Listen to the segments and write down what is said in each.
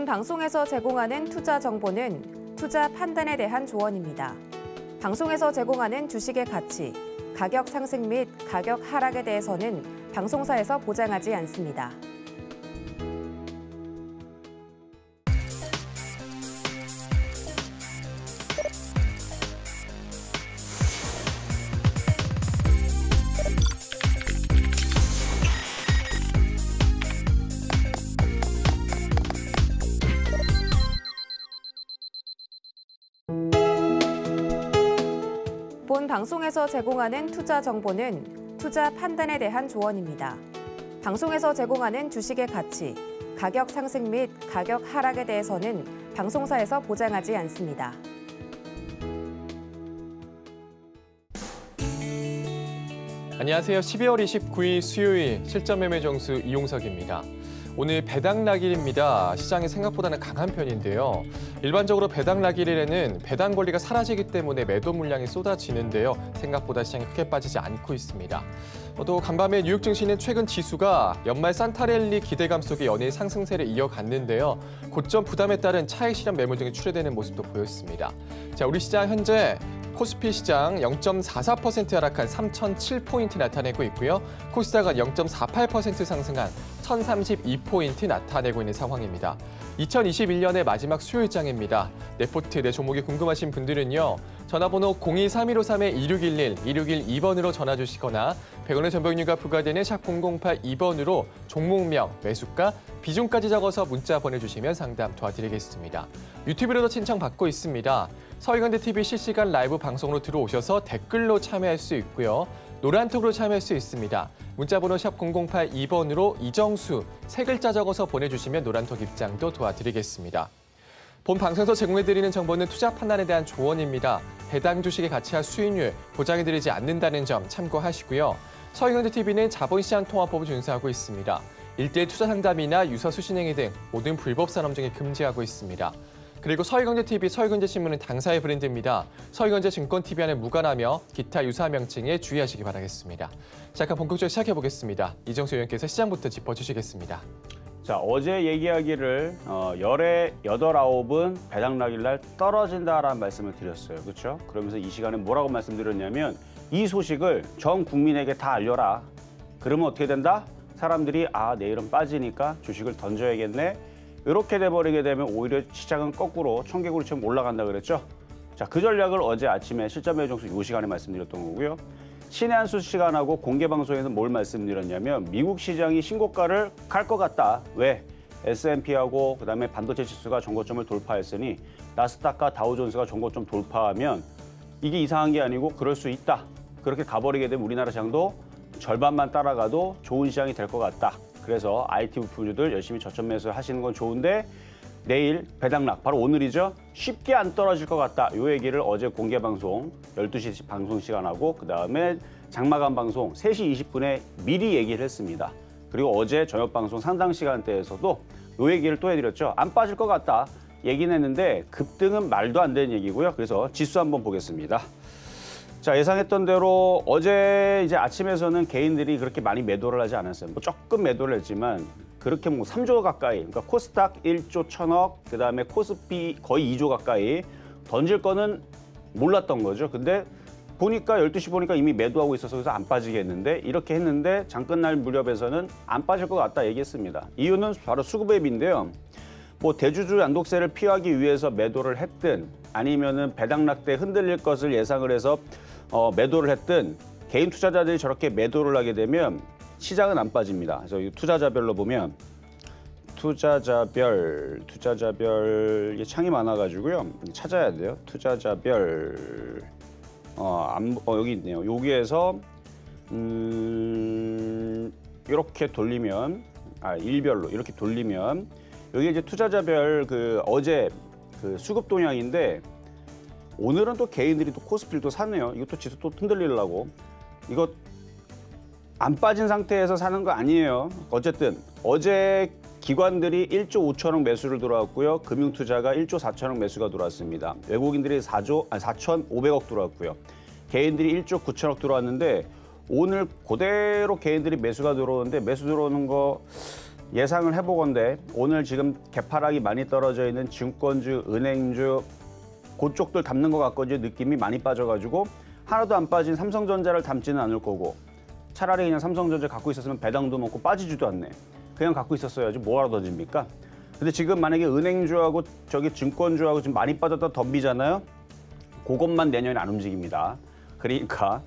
본 방송에서 제공하는 투자 정보는 투자 판단에 대한 조언입니다. 방송에서 제공하는 주식의 가치, 가격 상승 및 가격 하락에 대해서는 방송사에서 보장하지 않습니다. 본 방송에서 제공하는 투자 정보는 투자 판단에 대한 조언입니다. 방송에서 제공하는 주식의 가치, 가격 상승 및 가격 하락에 대해서는 방송사에서 보장하지 않습니다. 안녕하세요. 12월 29일 수요일 실전 매매 정수 이용석입니다. 오늘 배당락일입니다. 시장이 생각보다는 강한 편인데요. 일반적으로 배당락일에는 배당 권리가 사라지기 때문에 매도 물량이 쏟아지는데요. 생각보다 시장이 크게 빠지지 않고 있습니다. 또 간밤에 뉴욕 증시는 최근 지수가 연말 산타랠리 기대감 속에 연일 상승세를 이어갔는데요. 고점 부담에 따른 차익 실현 매물 등이 출회되는 모습도 보였습니다. 자, 우리 시장 현재 코스피 시장 0.44% 하락한 3,007포인트 나타내고 있고요. 코스닥은 0.48% 상승한 1,032포인트 나타내고 있는 상황입니다. 2021년의 마지막 수요일장입니다. 레포트 내 종목이 궁금하신 분들은요. 전화번호 023153-2611, 2612번으로 전화 주시거나 100원의 전병료가 부과되는 샵 0082번으로 종목명, 매수가, 비중까지 적어서 문자 보내주시면 상담 도와드리겠습니다. 유튜브로도 신청 받고 있습니다. 서희건대TV 실시간 라이브 방송으로 들어오셔서 댓글로 참여할 수 있고요. 노란톡으로 참여할 수 있습니다. 문자번호 샵 0082번으로 이정수, 3글자 적어서 보내주시면 노란톡 입장도 도와드리겠습니다. 본 방송에서 제공해드리는 정보는 투자 판단에 대한 조언입니다. 해당 주식의 가치와 수익률 보장해드리지 않는다는 점 참고하시고요. 서희건대TV는 자본시장 통화법을 준수하고 있습니다. 1:1 투자 상담이나 유서 수신행위 등 모든 불법 산업 중에 금지하고 있습니다. 그리고 서희경제TV, 서희경제신문은 당사의 브랜드입니다. 서희경제증권TV와는 무관하며 기타 유사 명칭에 주의하시기 바라겠습니다. 자, 그럼 본격적으로 시작해보겠습니다. 이정수 의원께서 시장부터 짚어주시겠습니다. 자, 어제 얘기하기를 열의 8, 9은 배당락일 날 떨어진다라는 말씀을 드렸어요. 그렇죠? 그러면서 이 시간에 뭐라고 말씀드렸냐면 이 소식을 전 국민에게 다 알려라. 그러면 어떻게 된다? 사람들이 내일은 빠지니까 주식을 던져야겠네. 이렇게 돼버리게 되면 오히려 시장은 거꾸로 청개구리처럼 올라간다 그랬죠. 자, 그 전략을 어제 아침에 실전 매매 정수 이 시간에 말씀드렸던 거고요. 신의 한수 시간하고 공개 방송에서 뭘 말씀드렸냐면 미국 시장이 신고가를 갈 것 같다. 왜? S&P하고 그다음에 반도체 지수가 정고점을 돌파했으니 나스닥과 다우존스가 정고점 돌파하면 이게 이상한 게 아니고 그럴 수 있다. 그렇게 가버리게 되면 우리나라 시장도 절반만 따라가도 좋은 시장이 될 것 같다. 그래서 IT 부품주들 열심히 저점 매수 하시는 건 좋은데 내일 배당락, 바로 오늘이죠. 쉽게 안 떨어질 것 같다. 이 얘기를 어제 공개 방송 12시 방송 시간하고 그다음에 장마감 방송 3시 20분에 미리 얘기를 했습니다. 그리고 어제 저녁 방송 상당 시간대에서도 이 얘기를 또 해드렸죠. 안 빠질 것 같다 얘기는 했는데 급등은 말도 안 되는 얘기고요. 그래서 지수 한번 보겠습니다. 자, 예상했던 대로 어제 이제 아침에서는 개인들이 그렇게 많이 매도를 하지 않았어요. 뭐 조금 매도를 했지만 그렇게 뭐 3조 가까이, 그러니까 코스닥 1조 1,000억, 그다음에 코스피 거의 2조 가까이 던질 거는 몰랐던 거죠. 근데 보니까 12시 보니까 이미 매도하고 있어서 그래서 안 빠지겠는데 이렇게 했는데 장 끝날 무렵에서는 안 빠질 것 같다 얘기했습니다. 이유는 바로 수급앱인데요. 뭐 대주주 양도세를 피하기 위해서 매도를 했든 아니면은 배당락 때 흔들릴 것을 예상을 해서 매도를 했든 개인 투자자들이 저렇게 매도를 하게 되면 시장은 안 빠집니다. 그래서 이 투자자별로 보면 투자자별 창이 많아가지고요. 찾아야 돼요. 투자자별 여기 있네요. 여기에서 이렇게 돌리면 일별로 이렇게 돌리면 여기 이제 투자자별 어제 수급 동향인데 오늘은 또 개인들이 또 코스피를 또 사네요. 이것도 지수 또 흔들리려고. 이거 안 빠진 상태에서 사는 거 아니에요. 어쨌든 어제 기관들이 1조 5천억 매수를 들어왔고요. 금융투자가 1조 4천억 매수가 들어왔습니다. 외국인들이 4,500억 들어왔고요. 개인들이 1조 9천억 들어왔는데 오늘 그대로 개인들이 매수가 들어오는데 매수 들어오는 거 예상을 해보건대 오늘 지금 개파락이 많이 떨어져 있는 증권주, 은행주 그쪽들 담는 것 같거든요. 느낌이 많이 빠져가지고 하나도 안 빠진 삼성전자를 담지는 않을 거고 차라리 그냥 삼성전자 갖고 있었으면 배당도 먹고 빠지지도 않네. 그냥 갖고 있었어야지 뭐하러 던집니까? 근데 지금 만약에 은행주하고 저기 증권주하고 지금 많이 빠졌다 덤비잖아요. 그것만 내년에 안 움직입니다. 그러니까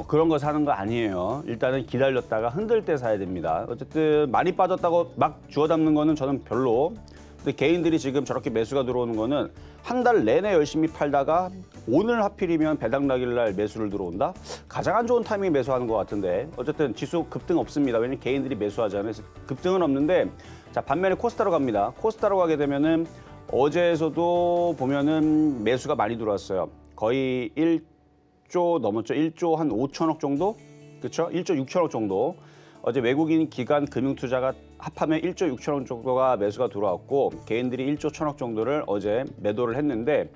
그런 거 사는 거 아니에요. 일단은 기다렸다가 흔들 때 사야 됩니다. 어쨌든 많이 빠졌다고 막 주워 담는 거는 저는 별로. 근데 개인들이 지금 저렇게 매수가 들어오는 거는 한 달 내내 열심히 팔다가 오늘 하필이면 배당 나길날 매수를 들어온다? 가장 안 좋은 타이밍에 매수하는 것 같은데 어쨌든 지수 급등 없습니다. 왜냐면 개인들이 매수하잖아요. 그래서 급등은 없는데 자 반면에 코스다로 갑니다. 코스다로 가게 되면은 어제에서도 보면은 매수가 많이 들어왔어요. 거의 1조 넘었죠. 1조 한 5천억 정도? 그렇죠? 1조 6천억 정도. 어제 외국인 기관 금융투자가 합하면 1조 6천억 정도가 매수가 들어왔고 개인들이 1조 1천억 정도를 어제 매도를 했는데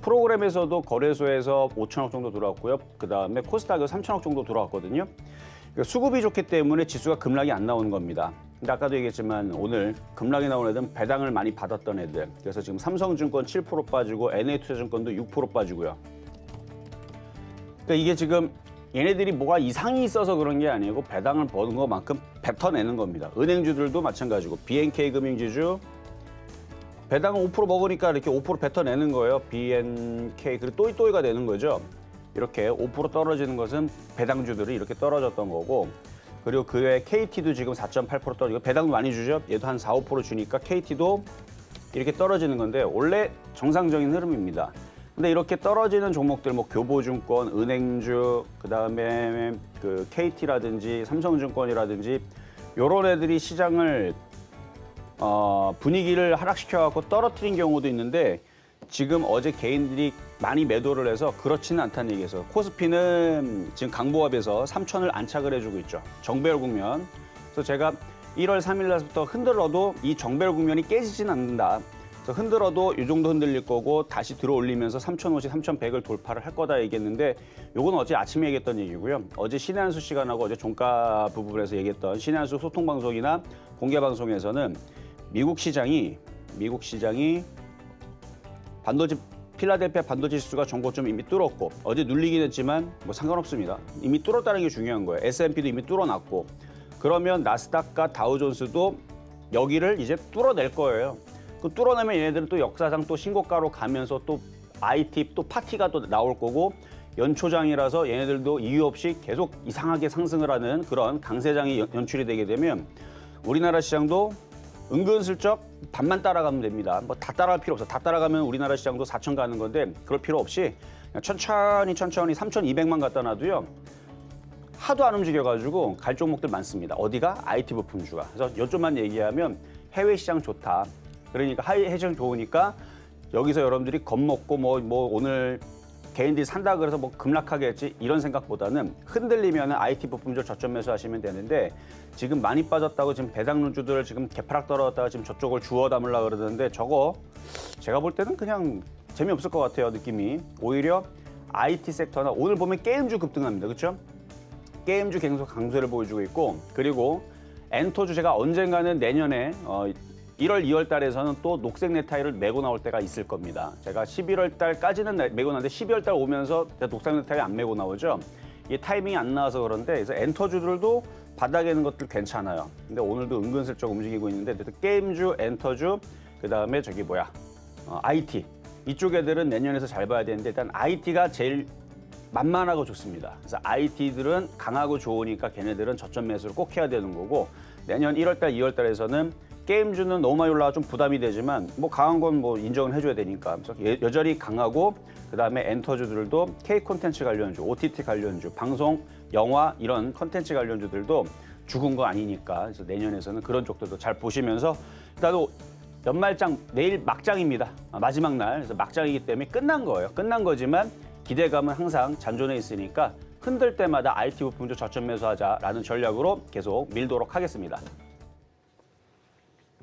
프로그램에서도 거래소에서 5천억 정도 들어왔고요. 그다음에 코스닥에서 3천억 정도 들어왔거든요. 수급이 좋기 때문에 지수가 급락이 안 나오는 겁니다. 근데 아까도 얘기했지만 오늘 급락이 나온 애들은 배당을 많이 받았던 애들. 그래서 지금 삼성증권 7% 빠지고 NH투자증권도 6% 빠지고요. 그러니까 이게 지금 얘네들이 뭐가 이상이 있어서 그런 게 아니고 배당을 버는 것만큼 뱉어내는 겁니다. 은행주들도 마찬가지고 BNK금융지주 배당을 5% 먹으니까 이렇게 5% 뱉어내는 거예요. BNK 그리고 또이또이가 되는 거죠. 이렇게 5% 떨어지는 것은 배당주들이 이렇게 떨어졌던 거고 그리고 그 외에 KT도 지금 4.8% 떨어지고 배당도 많이 주죠. 얘도 한 4, 5% 주니까 KT도 이렇게 떨어지는 건데 원래 정상적인 흐름입니다. 근데 이렇게 떨어지는 종목들 뭐 교보증권, 은행주, 그다음에 그 KT라든지 삼성증권이라든지 요런 애들이 시장을 분위기를 하락시켜 갖고 떨어뜨린 경우도 있는데 지금 어제 개인들이 많이 매도를 해서 그렇지는 않다는 얘기에서 코스피는 지금 강보합에서 3천을 안착을 해주고 있죠. 정배열 국면. 그래서 제가 1월 3일 날부터 흔들어도 이 정배열 국면이 깨지진 않는다. 그래서 흔들어도 이 정도 흔들릴 거고 다시 들어올리면서 3,050, 3,100을 돌파를 할 거다 얘기했는데 요건 어제 아침에 얘기했던 얘기고요. 어제 신한수 시간하고 어제 종가 부분에서 얘기했던 신한수 소통방송이나 공개방송에서는 미국 시장이 반도체 필라델피아 반도체 지수가 전고점 이미 뚫었고 어제 눌리긴 했지만 뭐 상관없습니다. 이미 뚫었다는 게 중요한 거예요. S&P도 이미 뚫어놨고 그러면 나스닥과 다우존스도 여기를 이제 뚫어낼 거예요. 그 뚫어내면 얘네들은 또 역사상 또 신고가로 가면서 또 IT 또 파티가 또 나올 거고 연초장이라서 얘네들도 이유 없이 계속 이상하게 상승을 하는 그런 강세장이 연출이 되게 되면 우리나라 시장도 은근슬쩍 반만 따라가면 됩니다. 뭐 다 따라갈 필요 없어. 다 따라가면 우리나라 시장도 4천 가는 건데 그럴 필요 없이 그냥 천천히 3,200만 갖다 놔도요. 하도 안 움직여가지고 갈 종목들 많습니다. 어디가? IT 부품주가. 그래서 요점만 얘기하면 해외 시장 좋다. 그러니까 해외 시장 좋으니까 여기서 여러분들이 겁먹고 뭐 오늘 개인들이 산다 그래서 뭐 급락하겠지 이런 생각보다는 흔들리면 IT 부품주 저점 매수하시면 되는데 지금 많이 빠졌다고 지금 배당주들을 지금 개파락 떨어졌다가 지금 저쪽을 주워 담으려고 그러는데 저거 제가 볼 때는 그냥 재미없을 것 같아요 느낌이. 오히려 IT 섹터나 오늘 보면 게임주 급등합니다. 그렇죠? 게임주 계속 강세를 보여주고 있고 그리고 엔터주 제가 언젠가는 내년에 1월, 2월 달에서는 또 녹색 넥타이를 메고 나올 때가 있을 겁니다. 제가 11월 달까지는 메고 나는데 12월 달 오면서 녹색 넥타이 안 메고 나오죠. 이게 타이밍이 안 나와서 그런데 그래서 엔터주들도 바닥에 있는 것들 괜찮아요. 근데 오늘도 은근슬쩍 움직이고 있는데 게임주, 엔터주, 그다음에 저기 IT 이쪽 애들은 내년에서 잘 봐야 되는데 일단 IT가 제일 만만하고 좋습니다. 그래서 IT들은 강하고 좋으니까 걔네들은 저점 매수를 꼭 해야 되는 거고 내년 1월 달, 2월 달에서는 게임주는 너무 많이 올라가 좀 부담이 되지만 뭐 강한 건 뭐 인정을 해줘야 되니까 그래서 여전히 강하고 그다음에 엔터주들도 K 콘텐츠 관련주, OTT 관련주, 방송, 영화 이런 콘텐츠 관련주들도 죽은 거 아니니까 그래서 내년에서는 그런 쪽들도 잘 보시면서 일단 연말장 내일 막장입니다. 마지막 날 그래서 막장이기 때문에 끝난 거예요. 끝난 거지만 기대감은 항상 잔존해 있으니까 흔들 때마다 IT 부품주 저점 매수하자라는 전략으로 계속 밀도록 하겠습니다.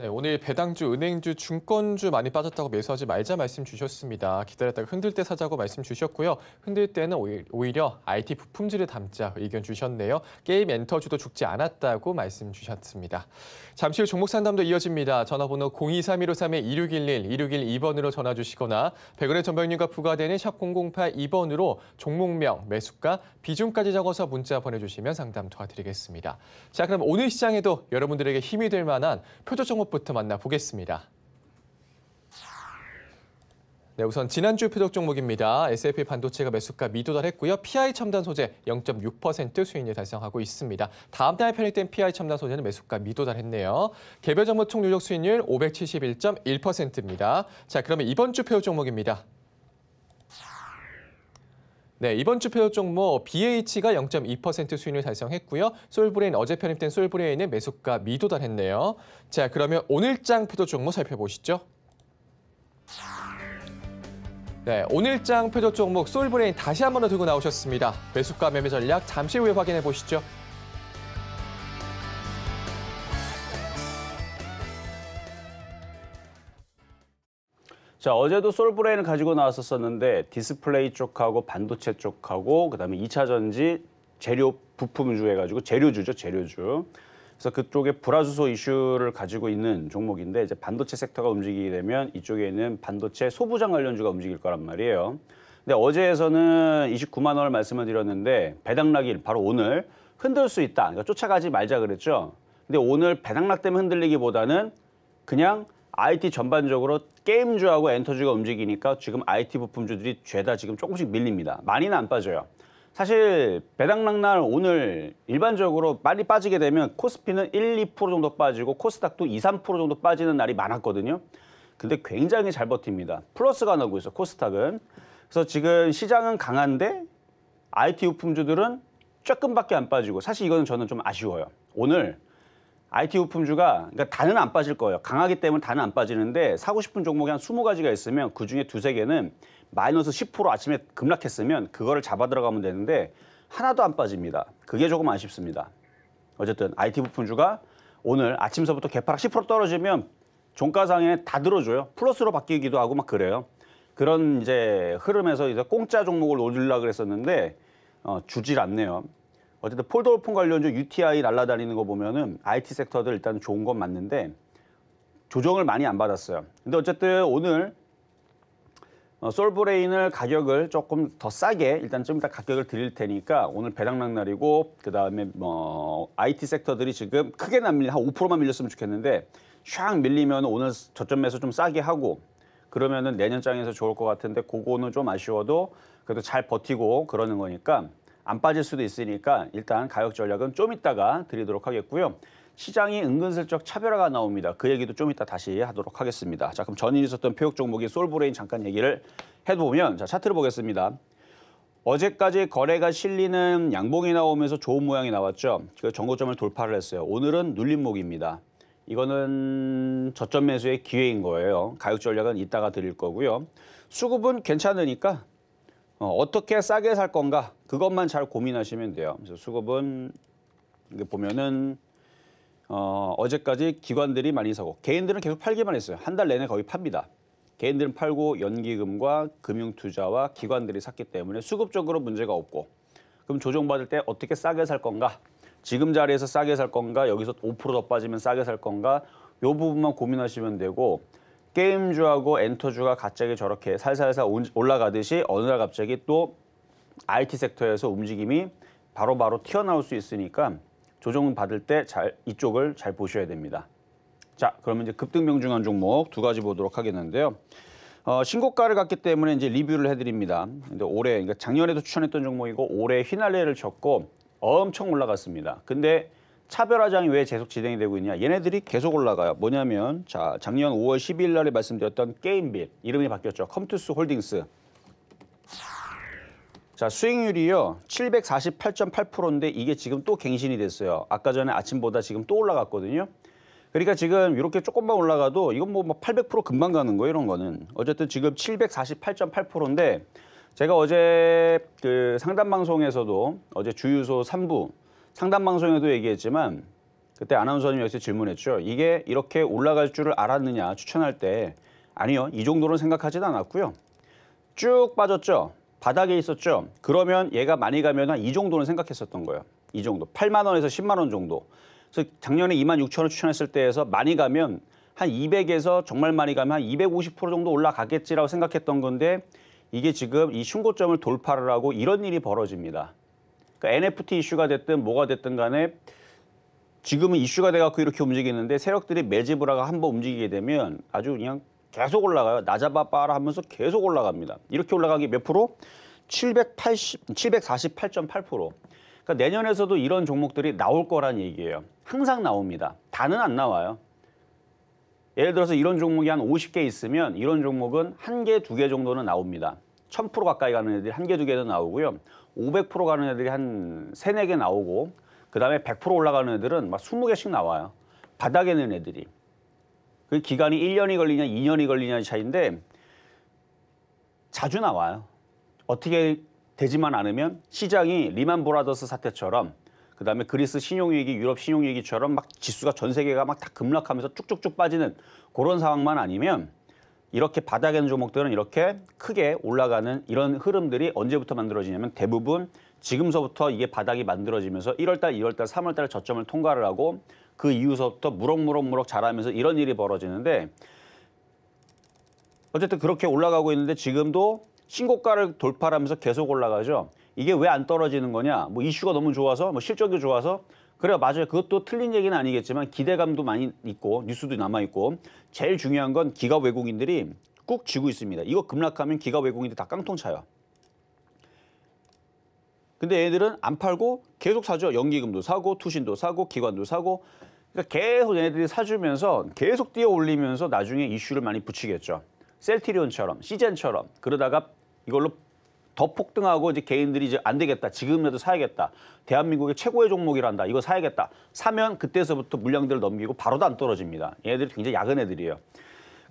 네, 오늘 배당주, 은행주, 증권주 많이 빠졌다고 매수하지 말자 말씀 주셨습니다. 기다렸다가 흔들 때 사자고 말씀 주셨고요. 흔들 때는 오히려 IT 부품주를 담자 의견 주셨네요. 게임 엔터주도 죽지 않았다고 말씀 주셨습니다. 잠시 후 종목 상담도 이어집니다. 전화번호 023153-2611, 2612번으로 전화 주시거나 100원의 전병률과 부과되는 샵 0082번으로 종목명, 매수가, 비중까지 적어서 문자 보내주시면 상담 도와드리겠습니다. 자, 그럼 오늘 시장에도 여러분들에게 힘이 될 만한 표적 종목부터 만나보겠습니다. 네, 우선 지난주 표적 종목입니다. S&P 반도체가 매수가 미도달했고요. PI 첨단 소재 0.6% 수익률 달성하고 있습니다. 다음 달 편입된 PI 첨단 소재는 매수가 미도달했네요. 개별 종목 총 누적 수익률 571.1%입니다. 자, 그러면 이번 주 표적 종목입니다. 네, 이번 주 표적 종목 BH가 0.2% 수익률 달성했고요. 솔브레인 어제 편입된 솔브레인은 매수가 미도달했네요. 자, 그러면 오늘장 표적 종목 살펴보시죠. 네, 오늘장 표적 종목 솔브레인 다시 한 번 더 들고 나오셨습니다. 매수가 매매 전략 잠시 후에 확인해 보시죠. 자, 어제도 솔브레인을 가지고 나왔었는데 디스플레이 쪽하고 반도체 쪽하고 그다음에 2차 전지 재료 부품주 해가지고 재료주죠, 재료주. 그래서 그쪽에 불화수소 이슈를 가지고 있는 종목인데 이제 반도체 섹터가 움직이게 되면 이쪽에 있는 반도체 소부장 관련주가 움직일 거란 말이에요. 근데 어제에서는 29만 원을 말씀을 드렸는데 배당락일 바로 오늘 흔들 수 있다. 그러니까 쫓아가지 말자 그랬죠. 근데 오늘 배당락 때문에 흔들리기보다는 그냥 IT 전반적으로 게임주하고 엔터주가 움직이니까 지금 IT 부품주들이 죄다 지금 조금씩 밀립니다. 많이는 안 빠져요. 사실 배당락날 오늘 일반적으로 많이 빠지게 되면 코스피는 1, 2% 정도 빠지고 코스닥도 2, 3% 정도 빠지는 날이 많았거든요. 근데 굉장히 잘 버팁니다. 플러스가 나오고 있어, 코스닥은. 그래서 지금 시장은 강한데 IT 부품주들은 조금밖에 안 빠지고 사실 이거는 저는 좀 아쉬워요. 오늘 IT 부품주가 그러니까 다는 안 빠질 거예요. 강하기 때문에 다는 안 빠지는데 사고 싶은 종목이 한 20가지가 있으면 그중에 두세 개는 마이너스 10% 아침에 급락했으면 그거를 잡아 들어가면 되는데 하나도 안 빠집니다. 그게 조금 아쉽습니다. 어쨌든 IT 부품주가 오늘 아침서부터 개파락 10% 떨어지면 종가상에 다 들어줘요. 플러스로 바뀌기도 하고 막 그래요. 그런 이제 흐름에서 이제 공짜 종목을 올리려고 그랬었는데 주질 않네요. 어쨌든 폴더 오픈 관련주 UTI 날아다니는 거 보면은 IT 섹터들 일단 좋은 건 맞는데 조정을 많이 안 받았어요. 근데 어쨌든 오늘 솔브레인을 가격을 조금 더 싸게 일단 좀 이따 가격을 드릴 테니까 오늘 배당락 날이고 그다음에 IT 섹터들이 지금 크게 안 밀리 한 5%만 밀렸으면 좋겠는데 샥 밀리면 오늘 저점 매수 좀 싸게 하고 그러면은 내년 장에서 좋을 것 같은데 그거는 좀 아쉬워도 그래도 잘 버티고 그러는 거니까 안 빠질 수도 있으니까 일단 가격 전략은 좀 이따가 드리도록 하겠고요. 시장이 은근슬쩍 차별화가 나옵니다. 그 얘기도 좀 이따 다시 하도록 하겠습니다. 자, 그럼 전일 있었던 표적 종목인 솔브레인 잠깐 얘기를 해보면 자, 차트를 보겠습니다. 어제까지 거래가 실리는 양봉이 나오면서 좋은 모양이 나왔죠. 그 정고점을 돌파를 했어요. 오늘은 눌림목입니다. 이거는 저점 매수의 기회인 거예요. 가격 전략은 이따가 드릴 거고요. 수급은 괜찮으니까 어떻게 싸게 살 건가 그것만 잘 고민하시면 돼요. 그래서 수급은 이게 보면은 어제까지 기관들이 많이 사고 개인들은 계속 팔기만 했어요. 한 달 내내 거의 팝니다. 개인들은 팔고 연기금과 금융투자와 기관들이 샀기 때문에 수급적으로 문제가 없고 그럼 조정받을 때 어떻게 싸게 살 건가 지금 자리에서 싸게 살 건가 여기서 5% 더 빠지면 싸게 살 건가 이 부분만 고민하시면 되고 게임주하고 엔터주가 갑자기 저렇게 살살살 올라가듯이 어느 날 갑자기 또 IT 섹터에서 움직임이 바로바로 튀어나올 수 있으니까 조정 받을 때 이쪽을 잘 보셔야 됩니다. 자, 그러면 이제 급등 명중한 종목 두 가지 보도록 하겠는데요. 신고가를 갔기 때문에 이제 리뷰를 해드립니다. 근데 올해, 그러니까 작년에도 추천했던 종목이고 올해 휘날레를 쳤고 엄청 올라갔습니다. 근데 차별화장이 왜 계속 진행이 되고 있냐? 얘네들이 계속 올라가요. 뭐냐면 자, 작년 5월 12일 날에 말씀드렸던 게임빗 이름이 바뀌었죠. 컴투스 홀딩스. 자, 수익률이요. 748.8%인데 이게 지금 또 갱신이 됐어요. 아까 전에 아침보다 지금 또 올라갔거든요. 그러니까 지금 이렇게 조금만 올라가도 이건 뭐 800% 금방 가는 거예요, 이런 거는. 어쨌든 지금 748.8%인데 제가 어제 그 상담 방송에서도 어제 주유소 3부 상담 방송에도 얘기했지만 그때 아나운서님이 여기서 질문했죠. 이게 이렇게 올라갈 줄을 알았느냐 추천할 때. 아니요. 이 정도는 생각하지도 않았고요. 쭉 빠졌죠. 바닥에 있었죠. 그러면 얘가 많이 가면 한 이 정도는 생각했었던 거예요. 이 정도. 8만 원에서 10만 원 정도. 그래서 작년에 2만 6천 원 추천했을 때에서 많이 가면 한 200에서 정말 많이 가면 한 250% 정도 올라가겠지라고 생각했던 건데 이게 지금 이 신고점을 돌파를 하고 이런 일이 벌어집니다. 그러니까 NFT 이슈가 됐든 뭐가 됐든 간에 지금은 이슈가 돼갖고 이렇게 움직이는데 세력들이 매집을 하고 한번 움직이게 되면 아주 그냥 계속 올라가요. 나 잡아봐라 하면서 계속 올라갑니다. 이렇게 올라가기 몇 프로? 748.8%. 그러니까 내년에서도 이런 종목들이 나올 거란 얘기예요. 항상 나옵니다. 다는 안 나와요. 예를 들어서 이런 종목이 한 50개 있으면 이런 종목은 1개, 2개 정도는 나옵니다. 1000% 가까이 가는 애들이 1개, 2개는 나오고요. 500% 가는 애들이 한 3, 4개 나오고 그다음에 100% 올라가는 애들은 막 20개씩 나와요. 바닥에 있는 애들이. 그 기간이 1년이 걸리냐 2년이 걸리냐의 차이인데 자주 나와요. 어떻게 되지만 않으면 시장이 리만 브라더스 사태처럼 그다음에 그리스 신용위기, 유럽 신용위기처럼 막 지수가 전 세계가 막 다 급락하면서 쭉쭉쭉 빠지는 그런 상황만 아니면 이렇게 바닥에 있는 종목들은 이렇게 크게 올라가는 이런 흐름들이 언제부터 만들어지냐면 대부분 지금서부터 이게 바닥이 만들어지면서 1월달, 2월달, 3월달 저점을 통과를 하고 그 이후서부터 무럭무럭 자라면서 이런 일이 벌어지는데 어쨌든 그렇게 올라가고 있는데 지금도 신고가를 돌파하면서 계속 올라가죠. 이게 왜 안 떨어지는 거냐? 뭐 이슈가 너무 좋아서, 뭐 실적이 좋아서. 그래요, 맞아요. 그것도 틀린 얘기는 아니겠지만 기대감도 많이 있고 뉴스도 남아 있고 제일 중요한 건 기가 외국인들이 꾹 쥐고 있습니다. 이거 급락하면 기가 외국인들 다 깡통 차요. 근데 얘들은 안 팔고 계속 사죠. 연기금도 사고, 투신도 사고, 기관도 사고. 그러니까 계속 얘네들이 사주면서 계속 뛰어 올리면서 나중에 이슈를 많이 붙이겠죠. 셀트리온처럼, 시젠처럼. 그러다가 이걸로 더 폭등하고 이제 개인들이 이제 안 되겠다. 지금이라도 사야겠다. 대한민국의 최고의 종목이란다. 이거 사야겠다. 사면 그때서부터 물량들을 넘기고 바로도 안 떨어집니다. 얘네들이 굉장히 야근 애들이에요.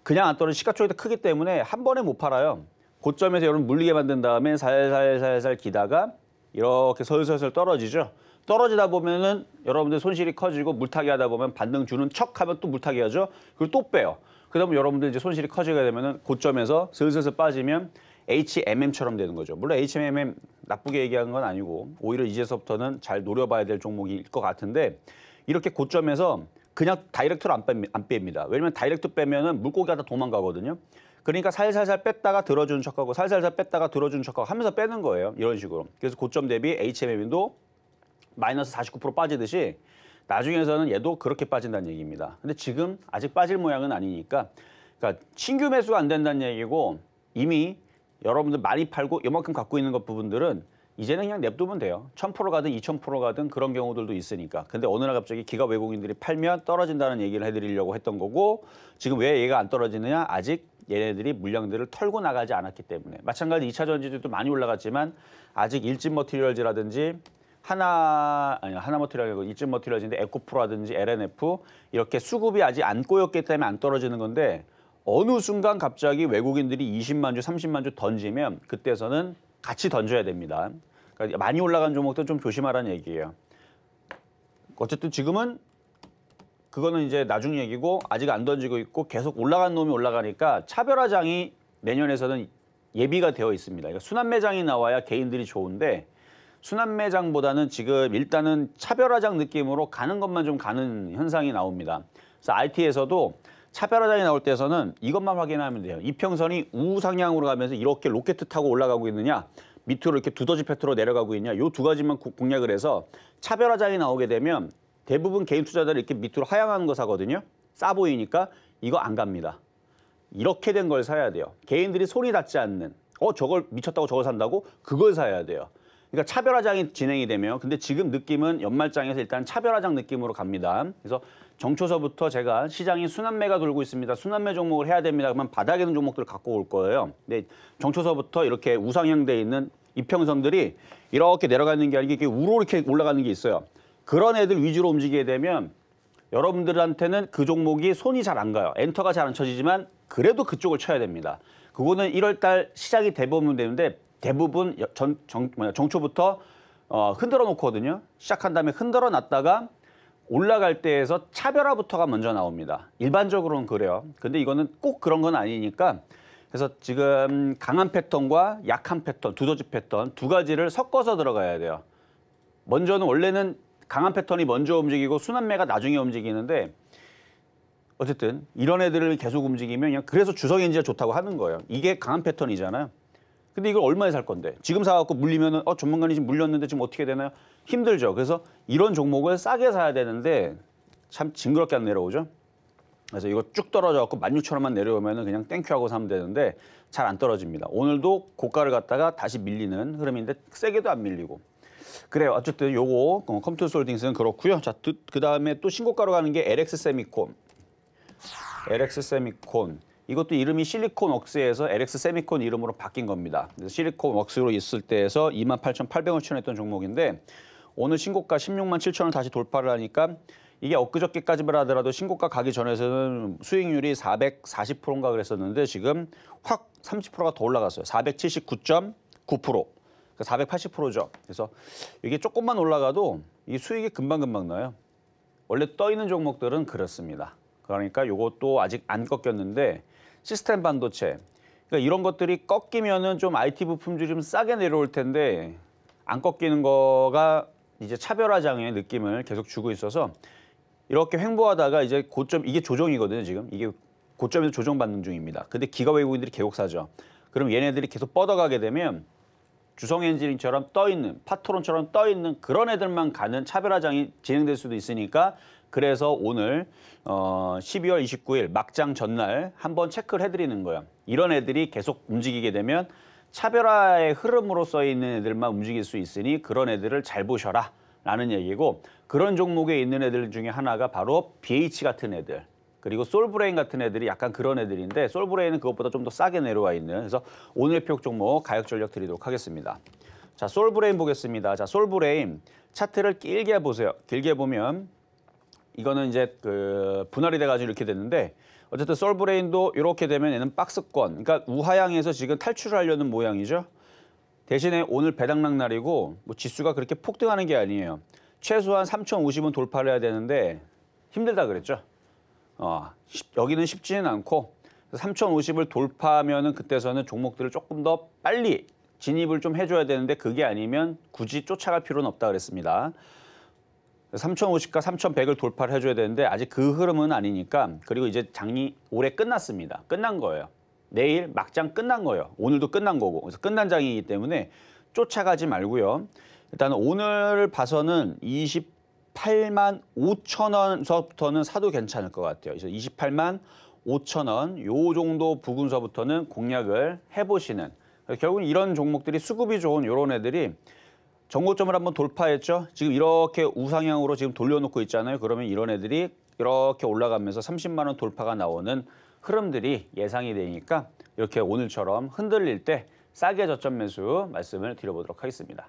그냥 안 떨어지는 시가총액이 크기 때문에 한 번에 못 팔아요. 고점에서 여러분 물리게 만든 다음에 살살살살 기다가 이렇게 설설설 떨어지죠. 떨어지다 보면은 여러분들 손실이 커지고 물타기 하다 보면 반등 주는 척 하면 또 물타기 하죠. 그리고 또 빼요. 그다음에 여러분들 이제 손실이 커지게 되면은 고점에서 슬슬 빠지면 HMM처럼 되는 거죠. 물론 HMM 나쁘게 얘기하는 건 아니고 오히려 이제서부터는 잘 노려봐야 될 종목일 것 같은데 이렇게 고점에서 그냥 다이렉트로 안 뺍니다. 왜냐면 다이렉트 빼면은 물고기가 다 도망가거든요. 그러니까 살살살 뺐다가 들어주는 척하고 살살살 뺐다가 들어주는 척하고 하면서 빼는 거예요. 이런 식으로. 그래서 고점 대비 HMM도 마이너스 49% 빠지듯이 나중에서는 얘도 그렇게 빠진다는 얘기입니다. 근데 지금 아직 빠질 모양은 아니니까 그러니까 신규 매수가 안 된다는 얘기고 이미 여러분들 많이 팔고 이만큼 갖고 있는 것 부분들은 이제는 그냥 냅두면 돼요. 1000% 가든 2000% 가든 그런 경우들도 있으니까. 근데 어느 날 갑자기 기가 외국인들이 팔면 떨어진다는 얘기를 해드리려고 했던 거고 지금 왜 얘가 안 떨어지느냐? 아직 얘네들이 물량들을 털고 나가지 않았기 때문에. 마찬가지 2차 전지들도 많이 올라갔지만 아직 일진 머티리얼즈라든지 하나머티리얼이고 일진 머티리얼즈인데 에코프라든지 LNF 이렇게 수급이 아직 안 꼬였기 때문에 안 떨어지는 건데 어느 순간 갑자기 외국인들이 20만 주, 30만 주 던지면 그때서는 같이 던져야 됩니다. 그러니까 많이 올라간 종목들 좀 조심하라는 얘기예요. 어쨌든 지금은 그거는 이제 나중 얘기고 아직 안 던지고 있고 계속 올라간 놈이 올라가니까 차별화장이 내년에서는 예비가 되어 있습니다. 그러니까 순환매장이 나와야 개인들이 좋은데 순환매장보다는 지금 일단은 차별화장 느낌으로 가는 것만 좀 가는 현상이 나옵니다. 그래서 RT에서도 차별화장이 나올 때에서는 이것만 확인하면 돼요. 이평선이 우상향으로 가면서 이렇게 로켓 타고 올라가고 있느냐 밑으로 이렇게 두더지 패트로 내려가고 있냐 이 두 가지만 공략을 해서 차별화장이 나오게 되면 대부분 개인 투자자들이 이렇게 밑으로 하향하는 거 사거든요. 싸 보이니까 이거 안 갑니다. 이렇게 된 걸 사야 돼요. 개인들이 손이 닿지 않는 저걸 미쳤다고 저걸 산다고? 그걸 사야 돼요. 그러니까 차별화장이 진행이 되면 근데 지금 느낌은 연말장에서 일단 차별화장 느낌으로 갑니다. 그래서 정초서부터 제가 시장이 순환매가 돌고 있습니다. 순환매 종목을 해야 됩니다. 그러면 바닥에 있는 종목들을 갖고 올 거예요. 근데 정초서부터 이렇게 우상향돼 있는 이평선들이 이렇게 내려가는 게 아니고 이렇게 우로 이렇게 올라가는 게 있어요. 그런 애들 위주로 움직이게 되면 여러분들한테는 그 종목이 손이 잘 안 가요. 엔터가 잘 안 쳐지지만 그래도 그쪽을 쳐야 됩니다. 그거는 1월 달 시작이 돼보면 되는데 대부분 정초부터 흔들어 놓거든요. 시작한 다음에 흔들어 놨다가 올라갈 때에서 차별화부터가 먼저 나옵니다. 일반적으로는 그래요. 근데 이거는 꼭 그런 건 아니니까 그래서 지금 강한 패턴과 약한 패턴, 두더지 패턴 두 가지를 섞어서 들어가야 돼요. 먼저는 원래는 강한 패턴이 먼저 움직이고 순환매가 나중에 움직이는데 어쨌든 이런 애들을 계속 움직이면 그냥 그래서 주성엔지가 좋다고 하는 거예요. 이게 강한 패턴이잖아요. 근데 이걸 얼마에 살 건데? 지금 사갖고 물리면은 전문가님 지금 물렸는데 지금 어떻게 되나요? 힘들죠. 그래서 이런 종목을 싸게 사야 되는데 참 징그럽게 안 내려오죠. 그래서 이거 쭉 떨어져갖고 16,000원만 내려오면은 그냥 땡큐하고 사면 되는데 잘 안 떨어집니다. 오늘도 고가를 갖다가 다시 밀리는 흐름인데 세게도 안 밀리고. 그래요. 어쨌든 요거 컴퓨터솔딩스는 그렇고요. 자, 그 다음에 또 신고가로 가는 게 LX 세미콘. LX 세미콘. 이것도 이름이 실리콘 웍스에서 LX 세미콘 이름으로 바뀐 겁니다. 그래서 실리콘 웍스로 있을 때에서 28,800원 추천했던 종목인데 오늘 신고가 167,000원 다시 돌파를 하니까 이게 엊그저께까지만 하더라도 신고가 가기 전에서는 수익률이 440%인가 그랬었는데 지금 확 30%가 더 올라갔어요. 479.9%. 480%죠. 그래서 이게 조금만 올라가도 이 수익이 금방금방 나요. 원래 떠 있는 종목들은 그렇습니다. 그러니까 이것도 아직 안 꺾였는데 시스템 반도체 그러니까 이런 것들이 꺾이면은 좀 IT 부품들이 좀 싸게 내려올 텐데 안 꺾이는 거가 이제 차별화장의 느낌을 계속 주고 있어서 이렇게 횡보하다가 이제 고점 이게 조정이거든요. 지금 이게 고점에서 조정받는 중입니다. 근데 기가 외국인들이 계속 사죠. 그럼 얘네들이 계속 뻗어가게 되면 주성엔지닝처럼 떠있는 파트론처럼 떠있는 그런 애들만 가는 차별화장이 진행될 수도 있으니까 그래서 오늘 12월 29일 막장 전날 한번 체크를 해드리는 거예요. 이런 애들이 계속 움직이게 되면 차별화의 흐름으로 써있는 애들만 움직일 수 있으니 그런 애들을 잘 보셔라 라는 얘기고 그런 종목에 있는 애들 중에 하나가 바로 BH 같은 애들 그리고 솔브레인 같은 애들이 약간 그런 애들인데 솔브레인은 그것보다 좀 더 싸게 내려와 있는 그래서 오늘 표 종목 가격 전략 드리도록 하겠습니다. 자, 솔브레인 보겠습니다. 자, 솔브레인 차트를 길게 보세요. 길게 보면 이거는 이제 분할이 돼가지고 이렇게 됐는데 어쨌든 솔브레인도 이렇게 되면 얘는 박스권 그러니까 우하향에서 지금 탈출을 하려는 모양이죠. 대신에 오늘 배당락 날이고 뭐 지수가 그렇게 폭등하는 게 아니에요. 최소한 3,050은 돌파를 해야 되는데 힘들다 그랬죠. 여기는 쉽지는 않고 3,050을 돌파하면은 그때서는 종목들을 조금 더 빨리 진입을 좀 해줘야 되는데 그게 아니면 굳이 쫓아갈 필요는 없다 그랬습니다. 3,050과 3,100을 돌파를 해줘야 되는데 아직 그 흐름은 아니니까 그리고 이제 장이 올해 끝났습니다. 끝난 거예요. 내일 막장 끝난 거예요. 오늘도 끝난 거고 그래서 끝난 장이기 때문에 쫓아가지 말고요. 일단 오늘 봐서는 28만 5천 원서부터는 사도 괜찮을 것 같아요. 그래서 28만 5천 원 요 정도 부근서부터는 공략을 해보시는 결국은 이런 종목들이 수급이 좋은 이런 애들이 정고점을 한번 돌파했죠. 지금 이렇게 우상향으로 지금 돌려놓고 있잖아요. 그러면 이런 애들이 이렇게 올라가면서 30만 원 돌파가 나오는 흐름들이 예상이 되니까 이렇게 오늘처럼 흔들릴 때 싸게 저점 매수 말씀을 드려보도록 하겠습니다.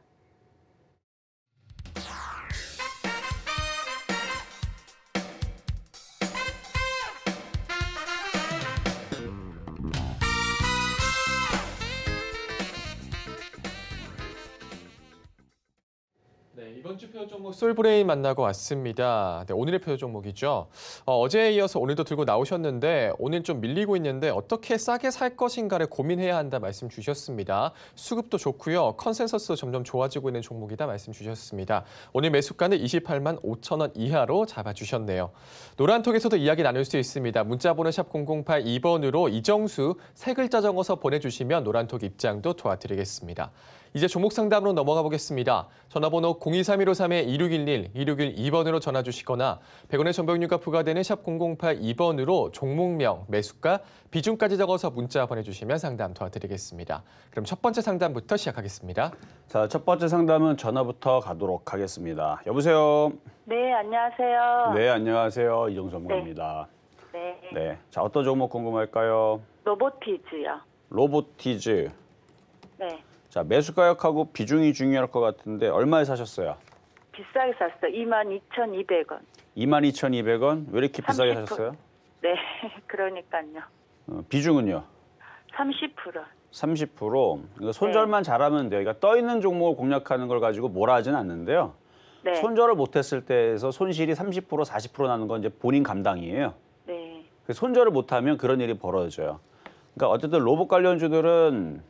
네, 이번 주 표 종목 솔브레인 만나고 왔습니다. 네, 오늘의 표 종목이죠. 어제에 이어서 오늘도 들고 나오셨는데 오늘 좀 밀리고 있는데 어떻게 싸게 살 것인가를 고민해야 한다 말씀 주셨습니다. 수급도 좋고요. 컨센서스도 점점 좋아지고 있는 종목이다 말씀 주셨습니다. 오늘 매수가는 28만 5천 원 이하로 잡아주셨네요. 노란톡에서도 이야기 나눌 수 있습니다. 문자번호 샵 0082번으로 이정수 세 글자 적어서 보내주시면 노란톡 입장도 도와드리겠습니다. 이제 종목 상담으로 넘어가 보겠습니다. 전화번호 023153-2611, 2612번으로 전화 주시거나 100원의 전병료가 부과되는 샵 0082번으로 종목명, 매수가, 비중까지 적어서 문자 보내주시면 상담 도와드리겠습니다. 그럼 첫 번째 상담부터 시작하겠습니다. 자, 첫 번째 상담은 전화부터 가도록 하겠습니다. 여보세요? 네, 안녕하세요. 네, 안녕하세요. 이정수 전문가입니다. 네. 네. 자, 어떤 종목 궁금할까요? 로보티즈요. 로보티즈. 네. 자, 매수 가격하고 비중이 중요할 것 같은데 얼마에 사셨어요? 비싸게 샀어요. 22,200원. 22,200원? 왜 이렇게 비싸게 30%. 사셨어요? 네, 그러니까요. 비중은요? 30%. 30%. 그러니까 손절만 잘하면 돼요. 그러니까 떠 있는 종목을 공략하는 걸 가지고 뭐라 하진 않는데요. 네. 손절을 못했을 때에서 손실이 30% 40% 나는 건 이제 본인 감당이에요. 네. 손절을 못하면 그런 일이 벌어져요. 그러니까 어쨌든 로봇 관련주들은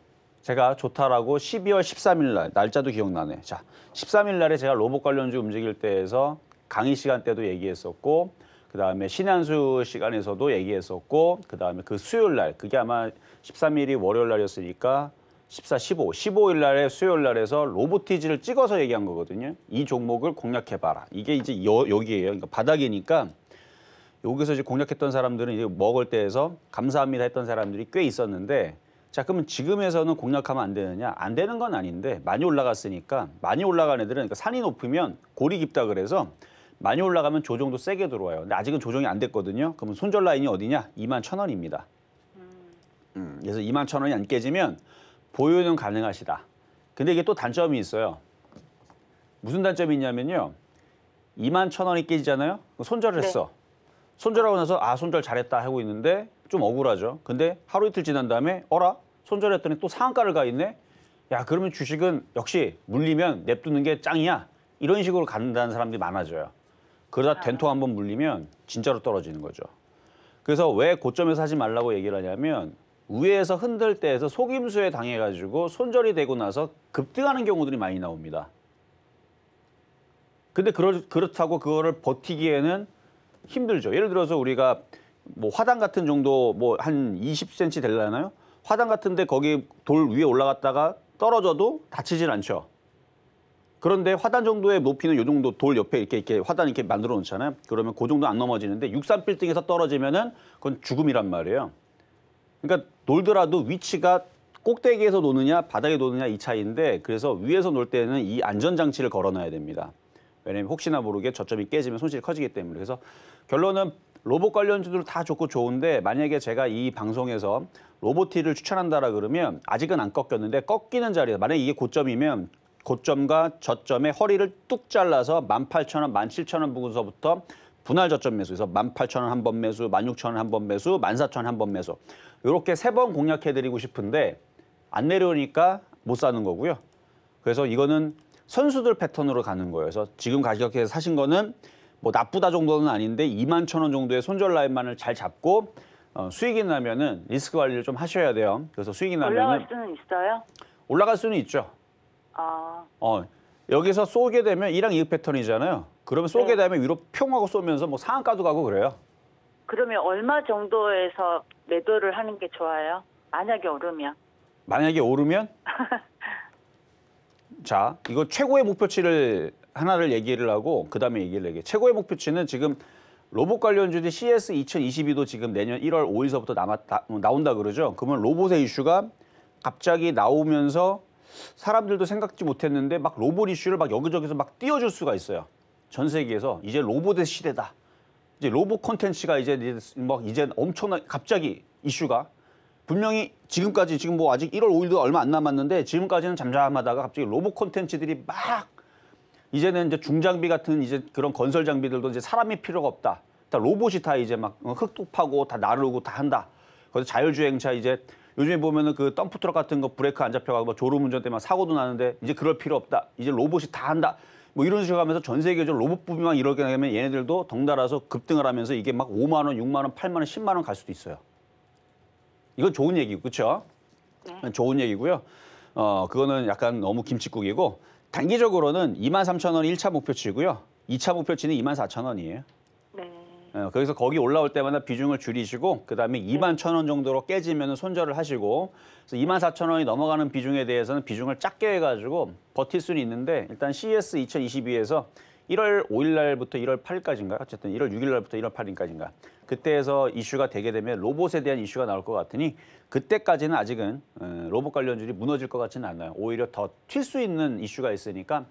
제가 좋다라고 12월 13일 날, 날짜도 기억나네. 자, 13일 날에 제가 로봇 관련주 움직일 때에서 강의 시간 때도 얘기했었고, 그다음에 신한수 시간에서도 얘기했었고, 그다음에 그 수요일 날, 그게 아마 13일이 월요일 날이었으니까 14, 15, 15일 날에 수요일 날에서 로보티지를 찍어서 얘기한 거거든요. 이 종목을 공략해봐라. 이게 이제 여기예요. 그러니까 바닥이니까 여기서 이제 공략했던 사람들은 이제 먹을 때에서 감사합니다 했던 사람들이 꽤 있었는데, 자, 그러면 지금에서는 공략하면 안 되느냐? 안 되는 건 아닌데 많이 올라갔으니까, 많이 올라간 애들은, 그러니까 산이 높으면 골이 깊다 그래서 많이 올라가면 조정도 세게 들어와요. 근데 아직은 조정이 안 됐거든요. 그러면 손절 라인이 어디냐? 21,000원입니다. 그래서 21,000원이 안 깨지면 보유는 가능하시다. 근데 이게 또 단점이 있어요. 무슨 단점이 있냐면요. 21,000원이 깨지잖아요. 손절을 했어. 손절하고 나서 아, 손절 잘했다 하고 있는데 좀 억울하죠. 근데 하루 이틀 지난 다음에 어라? 손절했더니 또 상한가를 가 있네. 야, 그러면 주식은 역시 물리면 냅두는 게 짱이야. 이런 식으로 간다는 사람들이 많아져요. 그러다 된통 한번 물리면 진짜로 떨어지는 거죠. 그래서 왜 고점에서 하지 말라고 얘기를 하냐면, 위에서 흔들 때에서 속임수에 당해가지고 손절이 되고 나서 급등하는 경우들이 많이 나옵니다. 근데 그렇다고 그거를 버티기에는 힘들죠. 예를 들어서 우리가 뭐 화단 같은 정도 뭐 한 20cm 되려나요? 화단 같은데 거기 돌 위에 올라갔다가 떨어져도 다치질 않죠. 그런데 화단 정도의 높이는 이 정도 돌 옆에 이렇게 화단 이렇게 만들어 놓잖아요. 그러면 그 정도 안 넘어지는데 63빌딩에서 떨어지면은 그건 죽음이란 말이에요. 그러니까 놀더라도 위치가 꼭대기에서 노느냐 바닥에 노느냐 이 차이인데, 그래서 위에서 놀 때는 이 안전장치를 걸어놔야 됩니다. 왜냐면 혹시나 모르게 저점이 깨지면 손실이 커지기 때문에. 그래서 결론은 로봇 관련주들 다 좋고 좋은데, 만약에 제가 이 방송에서 로보티를 추천한다라 그러면 아직은 안 꺾였는데 꺾이는 자리에서, 만약에 이게 고점이면 고점과 저점의 허리를 뚝 잘라서 18,000원, 17,000원 부근서부터 분할 저점 매수에서 18,000원 한 번 매수, 16,000원 한 번 매수, 14,000원 한 번 매수. 이렇게 3번 공략해드리고 싶은데 안 내려오니까 못 사는 거고요. 그래서 이거는 선수들 패턴으로 가는 거예요. 그래서 지금 가격에서 사신 거는 뭐 나쁘다 정도는 아닌데 21,000원 정도의 손절 라인만을 잘 잡고 수익이 나면은 리스크 관리를 좀 하셔야 돼요. 그래서 수익이 나면은 올라갈 수는 있어요? 올라갈 수는 있죠. 아, 여기서 쏘게 되면 이랑 이익 패턴이잖아요. 그러면 쏘게 되면 위로 평 하고 쏘면서 뭐 상한가도 가고 그래요. 그러면 얼마 정도에서 매도를 하는 게 좋아요? 만약에 오르면? 만약에 오르면 자, 이거 최고의 목표치를 하나를 얘기를 하고 그다음에 얘기를 해요. 최고의 목표치는 지금 로봇 관련주들 CS 2022도 지금 내년 1월 5일서부터 나온다 그러죠. 그러면 로봇의 이슈가 갑자기 나오면서 사람들도 생각지 못했는데 막 로봇 이슈를 막 여기저기서 막 띄워줄 수가 있어요. 전 세계에서 이제 로봇의 시대다. 이제 로봇 콘텐츠가 이제 엄청난 갑자기 이슈가 분명히 지금까지 지금 뭐 아직 1월 5일도 얼마 안 남았는데 지금까지는 잠잠하다가 갑자기 로봇 콘텐츠들이 막 이제는 이제 중장비 같은 이제 그런 건설 장비들도 이제 사람이 필요가 없다. 다 로봇이 다 이제 막 흙도 파고 다 나르고 다 한다. 그래서 자율주행차 이제 요즘에 보면은 그 덤프트럭 같은 거 브레이크 안 잡혀가고 뭐 졸음운전 때문에 사고도 나는데 이제 그럴 필요 없다. 이제 로봇이 다 한다. 뭐 이런 식으로 하면서 전 세계적으로 로봇 부비만 이렇게 되면 얘네들도 덩달아서 급등을 하면서 이게 막 5만 원, 6만 원, 8만 원, 10만 원 갈 수도 있어요. 이건 좋은 얘기고, 그렇죠? 네. 좋은 얘기고요. 그거는 약간 너무 김칫국이고, 단기적으로는 23,000원이 1차 목표치고요. 2차 목표치는 24,000원이에요. 네. 거기서 거기 올라올 때마다 비중을 줄이시고, 그다음에 21,000원 정도로 깨지면 손절을 하시고, 그래서 24,000원이 넘어가는 비중에 대해서는 비중을 작게 해가지고 버틸 수는 있는데, 일단 CS 2022에서 1월 5일 날부터 1월 8일까지인가? 어쨌든 1월 6일 날부터 1월 8일까지인가? 그때에서 이슈가 되게 되면 로봇에 대한 이슈가 나올 것 같으니 그때까지는 아직은 로봇 관련주들이 무너질 것 같지는 않아요. 오히려 더 튈 수 있는 이슈가 있으니까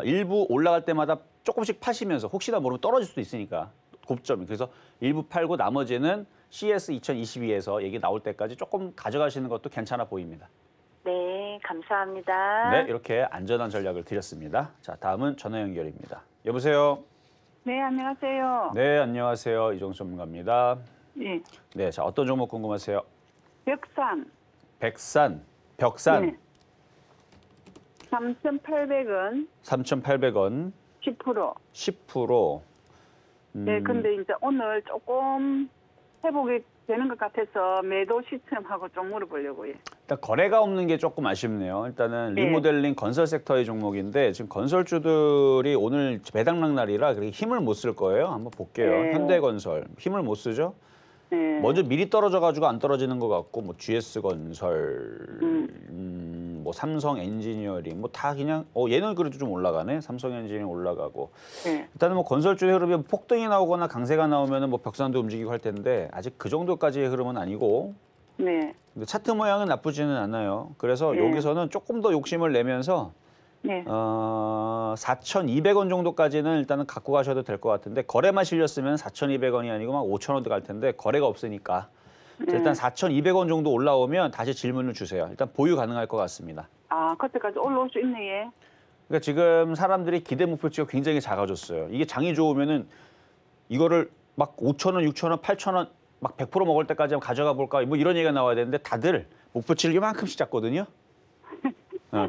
일부 올라갈 때마다 조금씩 파시면서 혹시나 모르면 떨어질 수도 있으니까 고점이. 그래서 일부 팔고 나머지는 CS 2022에서 얘기 나올 때까지 조금 가져가시는 것도 괜찮아 보입니다. 네, 감사합니다. 네, 이렇게 안전한 전략을 드렸습니다. 자, 다음은 전화 연결입니다. 여보세요? 네, 안녕하세요. 네, 안녕하세요. 이종수 전문가입니다. 예. 네, 자, 어떤 종목 궁금하세요? 벽산. 벽산. 네. 3,800원. 3,800원. 10%. 10%. 네, 근데 이제 오늘 조금 회복이 되는 것 같아서 매도 시점하고 좀 물어보려고요. 일단 거래가 없는 게 조금 아쉽네요. 일단은 네. 리모델링 건설 섹터의 종목인데 지금 건설주들이 오늘 배당락 날이라 그렇게 힘을 못 쓸 거예요. 한번 볼게요. 네. 현대건설 힘을 못 쓰죠. 네. 먼저 미리 떨어져가지고 안 떨어지는 것 같고 뭐 GS건설, 뭐 삼성 엔지니어링 뭐 다 그냥 얘는 그래도 좀 올라가네. 삼성 엔지니어링 올라가고 네. 일단은 뭐 건설주 흐름이 폭등이 나오거나 강세가 나오면은 뭐 벽산도 움직이고 할 텐데 아직 그 정도까지의 흐름은 아니고. 네. 근데 차트 모양은 나쁘지는 않아요. 그래서 네. 여기서는 조금 더 욕심을 내면서 네. 4,200원 정도까지는 일단은 갖고 가셔도 될 것 같은데 거래만 실렸으면 4,200원이 아니고 막 5,000원도 갈 텐데 거래가 없으니까 일단 4,200원 정도 올라오면 다시 질문을 주세요. 일단 보유 가능할 것 같습니다. 아, 그때까지 올라올 수 있네, 예. 그러니까 지금 사람들이 기대 목표치가 굉장히 작아졌어요. 이게 장이 좋으면은 이거를 막 5,000원, 6,000원, 8,000원 막 100% 먹을 때까지 한번 가져가 볼까 뭐 이런 얘기가 나와야 되는데 다들 목표치를 이만큼씩 잡거든요.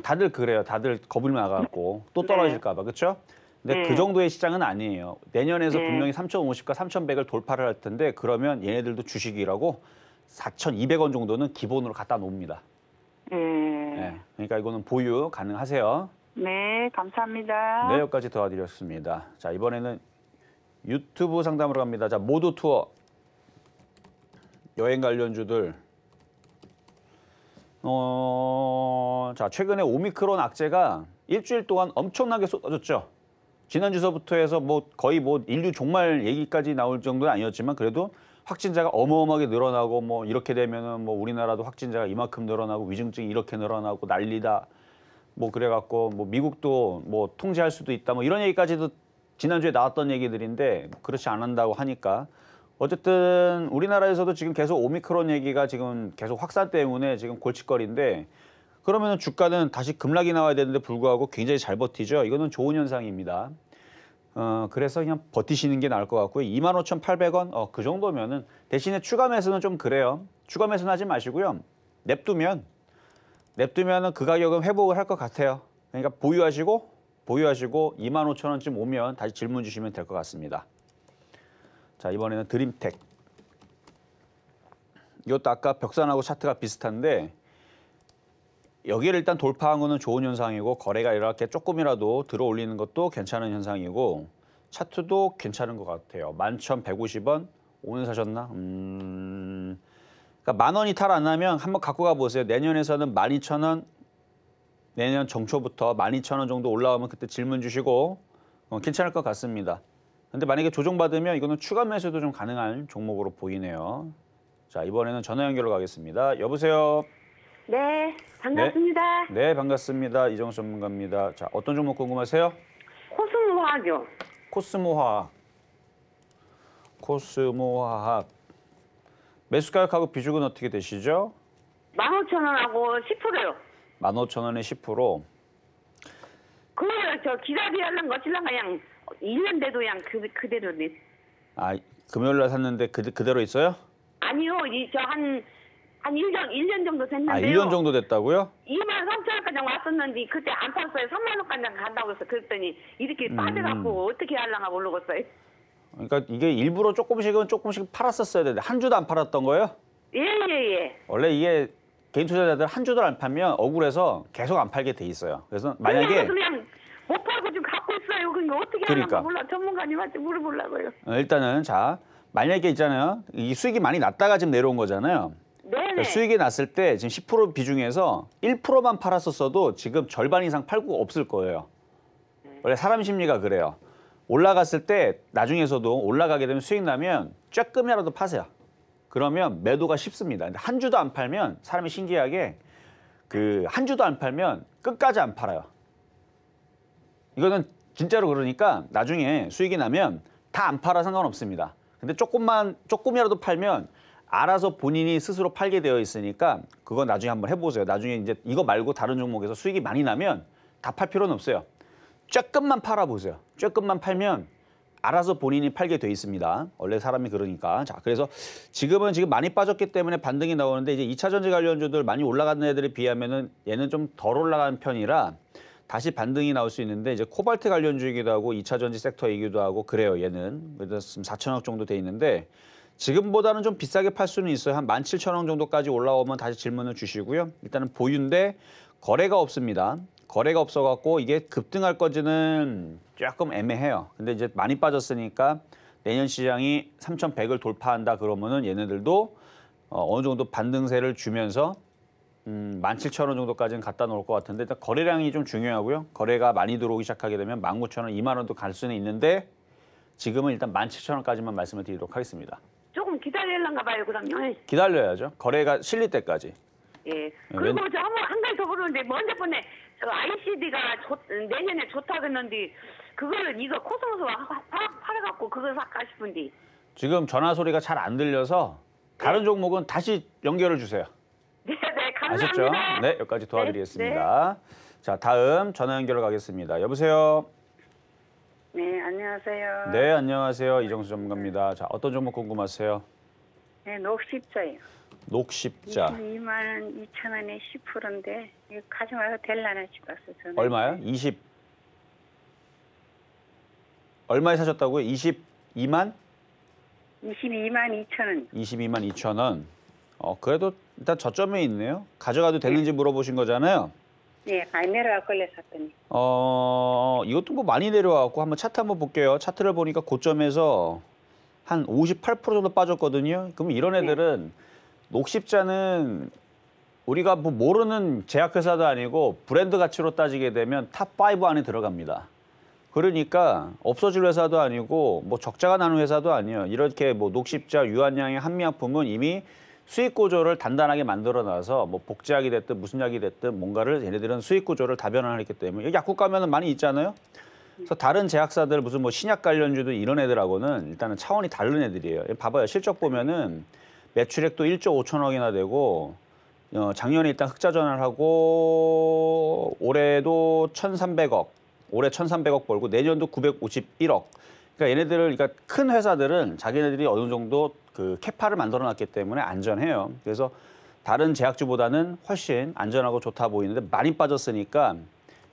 다들 그래요. 다들 겁을 나가고 또 떨어질까 봐. 그렇죠? 근데 네. 그 정도의 시장은 아니에요. 내년에서 네. 분명히 3,050과 3,100을 돌파를 할 텐데 그러면 얘네들도 주식이라고 4,200원 정도는 기본으로 갖다 놓습니다. 네. 그러니까 이거는 보유 가능하세요. 네, 감사합니다. 네, 여기까지 도와드렸습니다. 자, 이번에는 유튜브 상담으로 갑니다. 자, 모두 투어 여행 관련주들. 자, 최근에 오미크론 악재가 일주일 동안 엄청나게 쏟아졌죠. 지난 주서부터 해서 뭐 거의 뭐 인류 종말 얘기까지 나올 정도는 아니었지만 그래도 확진자가 어마어마하게 늘어나고 뭐 이렇게 되면은 뭐 우리나라도 확진자가 이만큼 늘어나고 위중증이 이렇게 늘어나고 난리다. 뭐 그래갖고 뭐 미국도 뭐 통제할 수도 있다. 뭐 이런 얘기까지도 지난주에 나왔던 얘기들인데 그렇지 않는다고 하니까 어쨌든 우리나라에서도 지금 계속 오미크론 얘기가 지금 계속 확산 때문에 지금 골칫거리인데 그러면 주가는 다시 급락이 나와야 되는데 불구하고 굉장히 잘 버티죠. 이거는 좋은 현상입니다. 그래서 그냥 버티시는 게 나을 것 같고요. 25,800원 그 정도면은 대신에 추가 매수는 좀 그래요. 추가 매수는 하지 마시고요. 냅두면은 그 가격은 회복을 할 것 같아요. 그러니까 보유하시고 25,000원쯤 오면 다시 질문 주시면 될 것 같습니다. 자, 이번에는 드림텍. 이것도 아까 벽산하고 차트가 비슷한데 여기를 일단 돌파한 거는 좋은 현상이고 거래가 이렇게 조금이라도 들어올리는 것도 괜찮은 현상이고 차트도 괜찮은 것 같아요. 11,150원 오늘 사셨나? 그러니까 10,000원 이탈 안 하면 한번 갖고 가보세요. 내년에서는 12,000원 내년 정초부터 12,000원 정도 올라오면 그때 질문 주시고 괜찮을 것 같습니다. 근데 만약에 조정받으면 이거는 추가 매수도 좀 가능한 종목으로 보이네요. 자, 이번에는 전화 연결로 가겠습니다. 여보세요? 네, 반갑습니다. 네, 반갑습니다. 이정수 전문가입니다. 자, 어떤 종목 궁금하세요? 코스모화학요. 코스모화학. 매수 가격하고 비중은 어떻게 되시죠? 15,000원하고 10%요. 15,000원에 10%. 그거요, 저 기다리려는 거 어찌려면 그냥 1년 돼도 그냥 그대로네. 아, 금요일 날 샀는데 그대로 있어요? 아니요, 한 1년 정도 됐는데요. 아, 1년 정도 됐다고요? 23,000원까지 왔었는데 그때 안 팔았어요. 3만 원까지 간다고 해서 그랬더니 이렇게 빠져갖고 어떻게 하려나 모르겠어요. 그러니까 이게 일부러 조금씩 팔았었어야 되는데 한 주도 안 팔았던 거예요? 예. 원래 이게 개인 투자자들 한 주도 안 팔면 억울해서 계속 안 팔게 돼 있어요. 그래서 만약에 그냥 못 팔고 지금 갖고 있어요. 그러니까 어떻게 그러니까. 하려나 몰라. 전문가님한테 물어보려고요. 일단은 자, 만약에 있잖아요. 이 수익이 많이 났다가 지금 내려온 거잖아요. 네네. 수익이 났을 때 지금 10% 비중에서 1%만 팔았었어도 지금 절반 이상 팔고 없을 거예요. 원래 사람 심리가 그래요. 올라갔을 때 나중에서도 올라가게 되면 수익 나면 조금이라도 파세요. 그러면 매도가 쉽습니다. 근데 한 주도 안 팔면 사람이 신기하게 한 주도 안 팔면 끝까지 안 팔아요. 이거는 진짜로 그러니까 나중에 수익이 나면 다 안 팔아 상관없습니다. 근데 조금이라도 팔면 알아서 본인이 스스로 팔게 되어 있으니까 그거 나중에 한번 해보세요. 나중에 이제 이거 말고 다른 종목에서 수익이 많이 나면 다 팔 필요는 없어요. 조금만 팔아보세요. 조금만 팔면 알아서 본인이 팔게 돼 있습니다. 원래 사람이 그러니까. 자, 그래서 지금 많이 빠졌기 때문에 반등이 나오는데 이제 2차 전지 관련주들 많이 올라가는 애들에 비하면은 얘는 좀 덜 올라가는 편이라 다시 반등이 나올 수 있는데 이제 코발트 관련주이기도 하고 2차 전지 섹터이기도 하고 그래요. 얘는 그래서 지금 4천억 정도 돼 있는데 지금보다는 좀 비싸게 팔 수는 있어요. 한 17,000원 정도까지 올라오면 다시 질문을 주시고요. 일단은 보유인데 거래가 없습니다. 거래가 없어갖고 이게 급등할 건지는 조금 애매해요. 근데 이제 많이 빠졌으니까 내년 시장이 3,100을 돌파한다 그러면은 얘네들도 어느 정도 반등세를 주면서 17,000원 정도까지는 갖다 놓을 것 같은데 일단 거래량이 좀 중요하고요. 거래가 많이 들어오기 시작하게 되면 19,000원, 2만 원도 갈 수는 있는데 지금은 일단 17,000원까지만 말씀을 드리도록 하겠습니다. 조금 기다리려는가 봐요, 그럼요. 기다려야죠. 거래가 실릴 때까지. 예. 그리고 저 한 가지 더 물었는데 먼저 번에 저 ICD가 내년에 좋다 그랬는데 그걸 이거 코스모스 팔아갖고 그걸 살까 싶은데. 지금 전화 소리가 잘 안 들려서 다른 종목은 다시 연결을 주세요. 네, 아셨죠? 감사합니다. 네, 여기까지 도와드리겠습니다. 자, 다음 전화 연결을 가겠습니다. 여보세요? 네, 안녕하세요. 네, 안녕하세요. 이정수 전문가입니다. 자, 어떤 종목 궁금하세요? 네, 녹십자요. 녹십자. 22만 원 2천 원에 10%인데 이거 가져와서 될라나 싶어서 저는. 얼마요? 얼마에 사셨다고요? 22만? 22만 2천 원. 22만 2천 원. 그래도 일단 저점에 있네요. 가져가도 되는지 물어보신 거잖아요. 네, 많이 내려갈 걸려 샀더니. 이것도 뭐 많이 내려와갖고 한번 차트 한번 볼게요. 차트를 보니까 고점에서 한 58% 정도 빠졌거든요. 그럼 이런 애들은 녹십자는 우리가 뭐 모르는 제약회사도 아니고 브랜드 가치로 따지게 되면 탑5 안에 들어갑니다. 그러니까 없어질 회사도 아니고 뭐 적자가 나는 회사도 아니에요. 이렇게 뭐 녹십자, 유한양의 한미약품은 이미 수익 구조를 단단하게 만들어 놔서 뭐 복제약이 됐든 무슨 약이 됐든 뭔가를 얘네들은 수익 구조를 다변화를 했기 때문에 여기 약국 가면은 많이 있잖아요. 그래서 다른 제약사들 무슨 뭐 신약 관련주도 이런 애들하고는 일단은 차원이 다른 애들이에요. 봐봐요. 실적 보면은 매출액도 1조 5천억이나 되고 작년에 일단 흑자 전환을 하고 올해도 1,300억, 올해 1,300억 벌고 내년도 951억. 그러니까 얘네들을 그러니까 큰 회사들은 자기네들이 어느 정도 그 캐파를 만들어놨기 때문에 안전해요. 그래서 다른 제약주보다는 훨씬 안전하고 좋다 보이는데 많이 빠졌으니까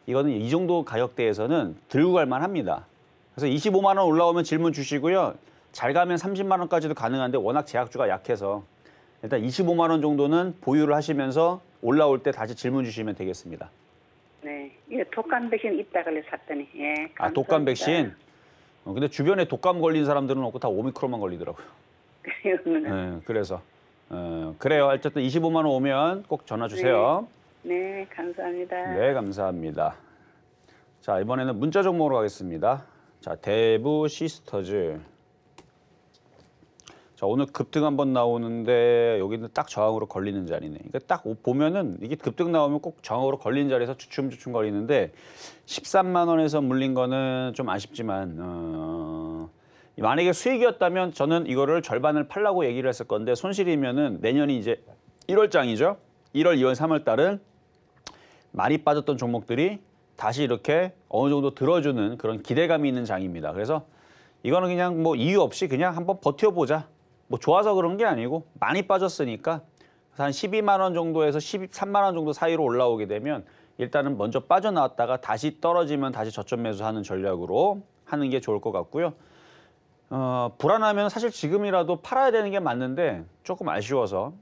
이거는 이 정도 가격대에서는 들고 갈 만합니다. 그래서 25만 원 올라오면 질문 주시고요. 잘 가면 30만 원까지도 가능한데 워낙 제약주가 약해서 일단 25만 원 정도는 보유를 하시면서 올라올 때 다시 질문 주시면 되겠습니다. 네, 이거 독감 백신 있다 걸려 샀더니. 예. 감사합니다. 독감 백신? 근데 주변에 독감 걸린 사람들은 없고 다 오미크론만 걸리더라고요. 네, 그래서 그래요. 어쨌든 25만 원 오면 꼭 전화 주세요. 네, 감사합니다. 네, 감사합니다. 자, 이번에는 문자 종목으로 가겠습니다. 자, 대부 시스터즈. 자, 오늘 급등 한번 나오는데 여기는 딱 저항으로 걸리는 자리네. 그러니까 딱 보면은 이게 급등 나오면 꼭 저항으로 걸리는 자리에서 주춤주춤 거리는데 13만 원에서 물린 거는 좀 아쉽지만 만약에 수익이었다면 저는 이거를 절반을 팔라고 얘기를 했을 건데 손실이면은 내년이 이제 1월장이죠. 1월, 2월, 3월 달은 많이 빠졌던 종목들이 다시 이렇게 어느 정도 들어주는 그런 기대감이 있는 장입니다. 그래서 이거는 그냥 뭐 이유 없이 그냥 한번 버텨보자. 뭐 좋아서 그런 게 아니고 많이 빠졌으니까 한 12만 원 정도에서 13만 원 정도 사이로 올라오게 되면 일단은 먼저 빠져나왔다가 다시 떨어지면 다시 저점 매수하는 전략으로 하는 게 좋을 것 같고요. 불안하면 사실 지금이라도 팔아야 되는 게 맞는데 조금 아쉬워서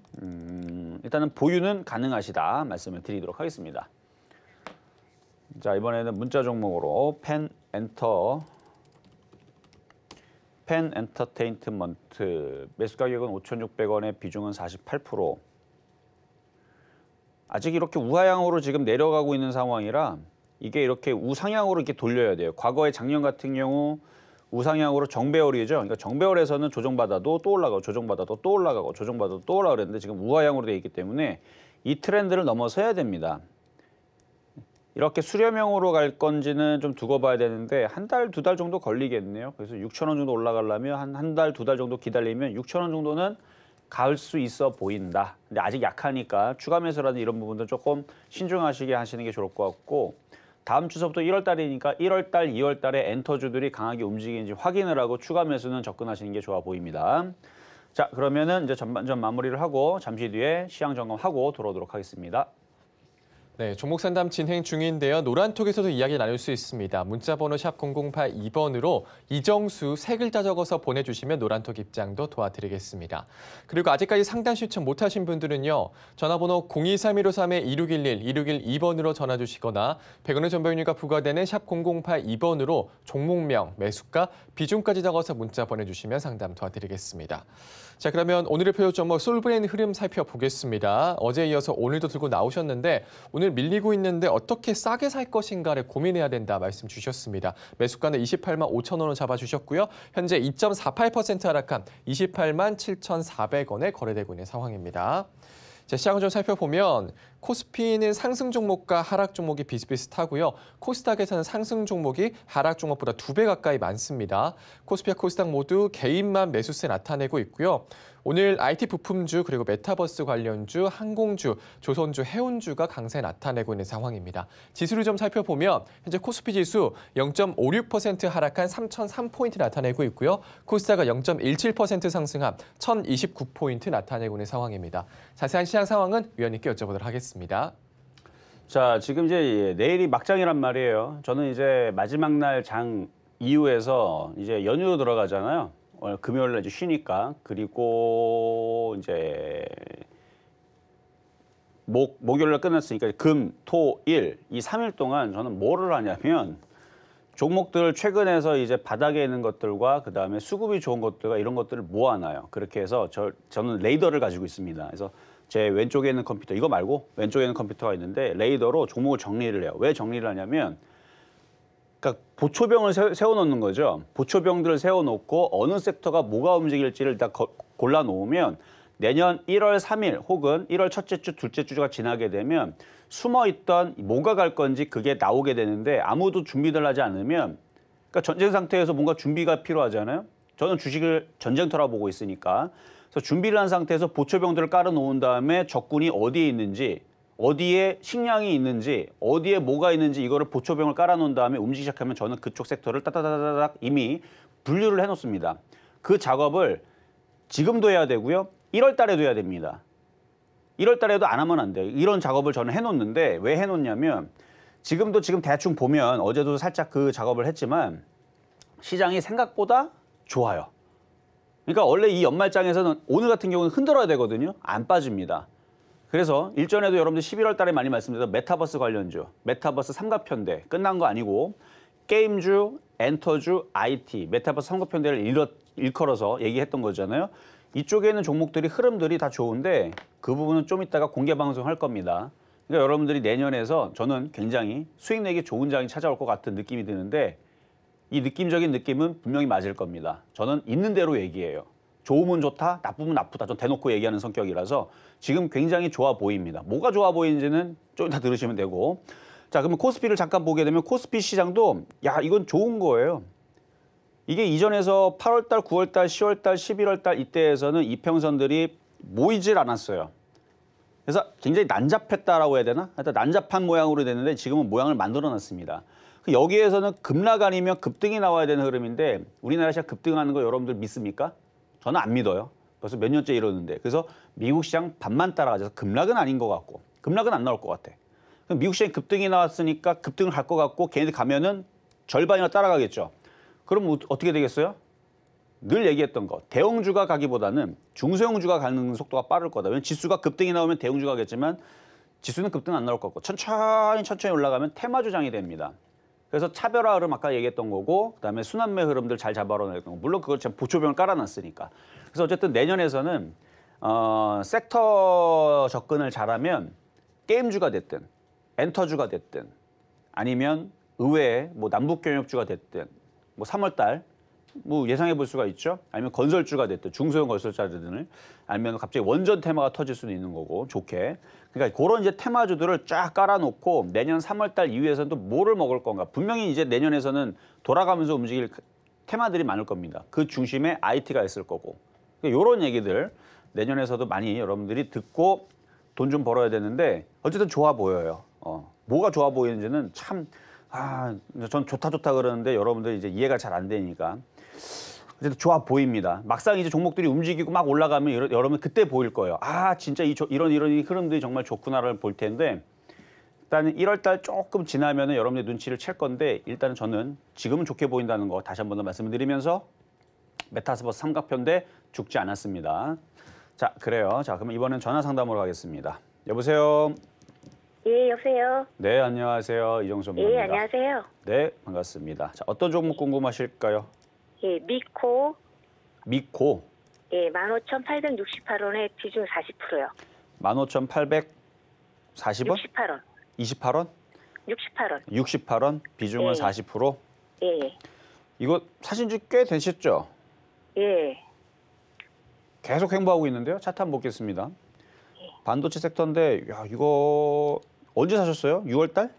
일단은 보유는 가능하시다 말씀을 드리도록 하겠습니다. 자, 이번에는 문자 종목으로 펜 엔터테인먼트 매수 가격은 5,600원에 비중은 48%. 아직 이렇게 우하향으로 지금 내려가고 있는 상황이라 이게 이렇게 우상향으로 이렇게 돌려야 돼요. 과거에 작년 같은 경우 우상향으로 정배열이죠. 그러니까 정배열에서는 조정받아도 또 올라가고 조정받아도 또 올라가고 조정받아도 또 올라가고 그랬는데 지금 우하향으로 되어 있기 때문에 이 트렌드를 넘어서야 됩니다. 이렇게 수렴형으로 갈 건지는 좀 두고 봐야 되는데 한 달, 두 달 정도 걸리겠네요. 그래서 6,000원 정도 올라가려면 한 달, 두 달 정도 기다리면 6,000원 정도는 갈 수 있어 보인다. 근데 아직 약하니까 추가 매수라든 이런 부분들 조금 신중하시게 하시는 게 좋을 것 같고 다음 주서부터 1월 달이니까 1월 달, 2월 달에 엔터주들이 강하게 움직이는지 확인을 하고 추가 매수는 접근하시는 게 좋아 보입니다. 자, 그러면은 이제 전반전 마무리를 하고 잠시 뒤에 시황 점검하고 돌아오도록 하겠습니다. 네, 종목 상담 진행 중인데요. 노란톡에서도 이야기 나눌 수 있습니다. 문자번호 샵 0082번으로 이정수 세 글자 적어서 보내주시면 노란톡 입장도 도와드리겠습니다. 그리고 아직까지 상담 신청 못하신 분들은요. 전화번호 023153-2611, 2612번으로 전화 주시거나 100원의 전병료가 부과되는 샵 0082번으로 종목명, 매수가, 비중까지 적어서 문자 보내주시면 상담 도와드리겠습니다. 자, 그러면 오늘의 표적 종목 솔브레인 흐름 살펴보겠습니다. 어제에 이어서 오늘도 들고 나오셨는데 오늘 밀리고 있는데 어떻게 싸게 살 것인가를 고민해야 된다 말씀 주셨습니다. 매수가는 28만 5천 원을 잡아주셨고요. 현재 2.48% 하락한 28만 7,400원에 거래되고 있는 상황입니다. 자, 시장을 좀 살펴보면 코스피는 상승 종목과 하락 종목이 비슷비슷하고요. 코스닥에서는 상승 종목이 하락 종목보다 2배 가까이 많습니다. 코스피와 코스닥 모두 개인만 매수세 나타내고 있고요. 오늘 IT 부품주 그리고 메타버스 관련주, 항공주, 조선주, 해운주가 강세 나타내고 있는 상황입니다. 지수를 좀 살펴보면 현재 코스피 지수 0.56% 하락한 3,003포인트 나타내고 있고요. 코스닥은 0.17% 상승한 1,029포인트 나타내고 있는 상황입니다. 자세한 시장 상황은 위원님께 여쭤보도록 하겠습니다. 자, 지금 이제 내일이 막장이란 말이에요. 저는 이제 마지막 날 장 이후에서 이제 연휴로 들어가잖아요. 오늘 금요일 날 이제 쉬니까. 그리고 이제 목요일 날 끝났으니까 금, 토, 일 이 3일 동안 저는 뭐를 하냐면 종목들 최근에서 이제 바닥에 있는 것들과 그다음에 수급이 좋은 것들과 이런 것들을 모아놔요. 그렇게 해서 저는 레이더를 가지고 있습니다. 그래서 제 왼쪽에 있는 컴퓨터, 이거 말고 왼쪽에 있는 컴퓨터가 있는데 레이더로 종목을 정리를 해요. 왜 정리를 하냐면 그러니까 보초병을 세워놓는 거죠. 보초병들을 세워놓고 어느 섹터가 뭐가 움직일지를 다 골라놓으면 내년 1월 3일 혹은 1월 첫째 주, 둘째 주가 지나게 되면 숨어있던 뭐가 갈 건지 그게 나오게 되는데 아무도 준비를 하지 않으면 그러니까 전쟁 상태에서 뭔가 준비가 필요하잖아요. 저는 주식을 전쟁터라 보고 있으니까 그래서 준비를 한 상태에서 보초병들을 깔아놓은 다음에 적군이 어디에 있는지 어디에 식량이 있는지 어디에 뭐가 있는지 이거를 보초병을 깔아놓은 다음에 움직이기 시작하면 저는 그쪽 섹터를 따다다다닥 이미 분류를 해놓습니다. 그 작업을 지금도 해야 되고요. 1월 달에도 해야 됩니다. 1월 달에도 안 하면 안 돼요. 이런 작업을 저는 해놓는데 왜 해놓냐면 지금 대충 보면 어제도 살짝 그 작업을 했지만 시장이 생각보다 좋아요. 그러니까 원래 이 연말장에서는 오늘 같은 경우는 흔들어야 되거든요. 안 빠집니다. 그래서 일전에도 여러분들 11월 달에 많이 말씀드렸던 메타버스 관련주, 메타버스 삼각편대 끝난 거 아니고 게임주, 엔터주, IT, 메타버스 삼각편대를 일컬어서 얘기했던 거잖아요. 이쪽에 있는 종목들이 흐름들이 다 좋은데 그 부분은 좀 이따가 공개 방송할 겁니다. 그러니까 여러분들이 내년에서 저는 굉장히 수익 내기 좋은 장이 찾아올 것 같은 느낌이 드는데 이 느낌적인 느낌은 분명히 맞을 겁니다. 저는 있는 대로 얘기해요. 좋으면 좋다, 나쁘면 나쁘다. 전 대놓고 얘기하는 성격이라서 지금 굉장히 좋아 보입니다. 뭐가 좋아 보이는지는 좀 이따 들으시면 되고. 자, 그러면 코스피를 잠깐 보게 되면 코스피 시장도 야, 이건 좋은 거예요. 이게 이전에서 8월달, 9월달, 10월달, 11월달 이때에서는 이평선들이 모이질 않았어요. 그래서 굉장히 난잡했다라고 해야 되나? 하여튼 난잡한 모양으로 됐는데 지금은 모양을 만들어놨습니다. 여기에서는 급락 아니면 급등이 나와야 되는 흐름인데 우리나라 시장 급등하는 거 여러분들 믿습니까? 저는 안 믿어요. 벌써 몇 년째 이러는데. 그래서 미국 시장 반만 따라가서 급락은 아닌 것 같고 급락은 안 나올 것 같아. 그럼 미국 시장 급등이 나왔으니까 급등을 갈 것 같고 걔네들 가면은 절반이나 따라가겠죠. 그럼 어떻게 되겠어요? 늘 얘기했던 거. 대형주가 가기보다는 중소형주가 가는 속도가 빠를 거다. 왜냐면 지수가 급등이 나오면 대형주가 가겠지만 지수는 급등 안 나올 것 같고 천천히 올라가면 테마주장이 됩니다. 그래서 차별화 흐름 아까 얘기했던 거고 그다음에 순환매 흐름들 잘 잡아내는 거. 물론 그걸 지금 보초병을 깔아놨으니까. 그래서 어쨌든 내년에서는 섹터 접근을 잘하면 게임주가 됐든 엔터주가 됐든 아니면 의외에 뭐 남북경협주가 됐든 뭐 3월달 뭐 예상해 볼 수가 있죠. 아니면 건설주가 됐든 중소형 건설자들을 아니면 갑자기 원전 테마가 터질 수도 있는 거고 좋게. 그러니까 그런 이제 테마주들을 쫙 깔아놓고 내년 3월달 이후에서는 또 뭐를 먹을 건가. 분명히 이제 내년에서는 돌아가면서 움직일 테마들이 많을 겁니다. 그 중심에 IT가 있을 거고. 그러니까 이런 얘기들 내년에서도 많이 여러분들이 듣고 돈 좀 벌어야 되는데 어쨌든 좋아 보여요. 뭐가 좋아 보이는지는 참 전 좋다 그러는데 여러분들 이제 이해가 잘 안 되니까 어쨌든 좋아 보입니다. 막상 이제 종목들이 움직이고 막 올라가면 여러분 그때 보일 거예요. 진짜 이런 흐름들이 정말 좋구나를 볼 텐데 일단은 1월 달 조금 지나면은 여러분들 눈치를 챌 건데 일단은 저는 지금은 좋게 보인다는 거 다시 한 번 더 말씀을 드리면서 메타버스 삼각편대 죽지 않았습니다. 자, 그래요. 자, 그럼 이번엔 전화 상담으로 가겠습니다. 여보세요. 예, 여보세요. 네, 안녕하세요. 이정수 예, 전문가입니다. 안녕하세요. 네, 반갑습니다. 자, 어떤 종목 궁금하실까요? 예, 미코 미코 예, 15,868원에 비중 40%요. 15,840원? 68원. 28원? 68원. 68원? 비중은 예. 40%? 예. 이거 사신 지 꽤 되셨죠? 예. 계속 횡보하고 있는데요. 차트 한번 보겠습니다. 반도체 섹터인데 야, 이거 언제 사셨어요? 6월 달?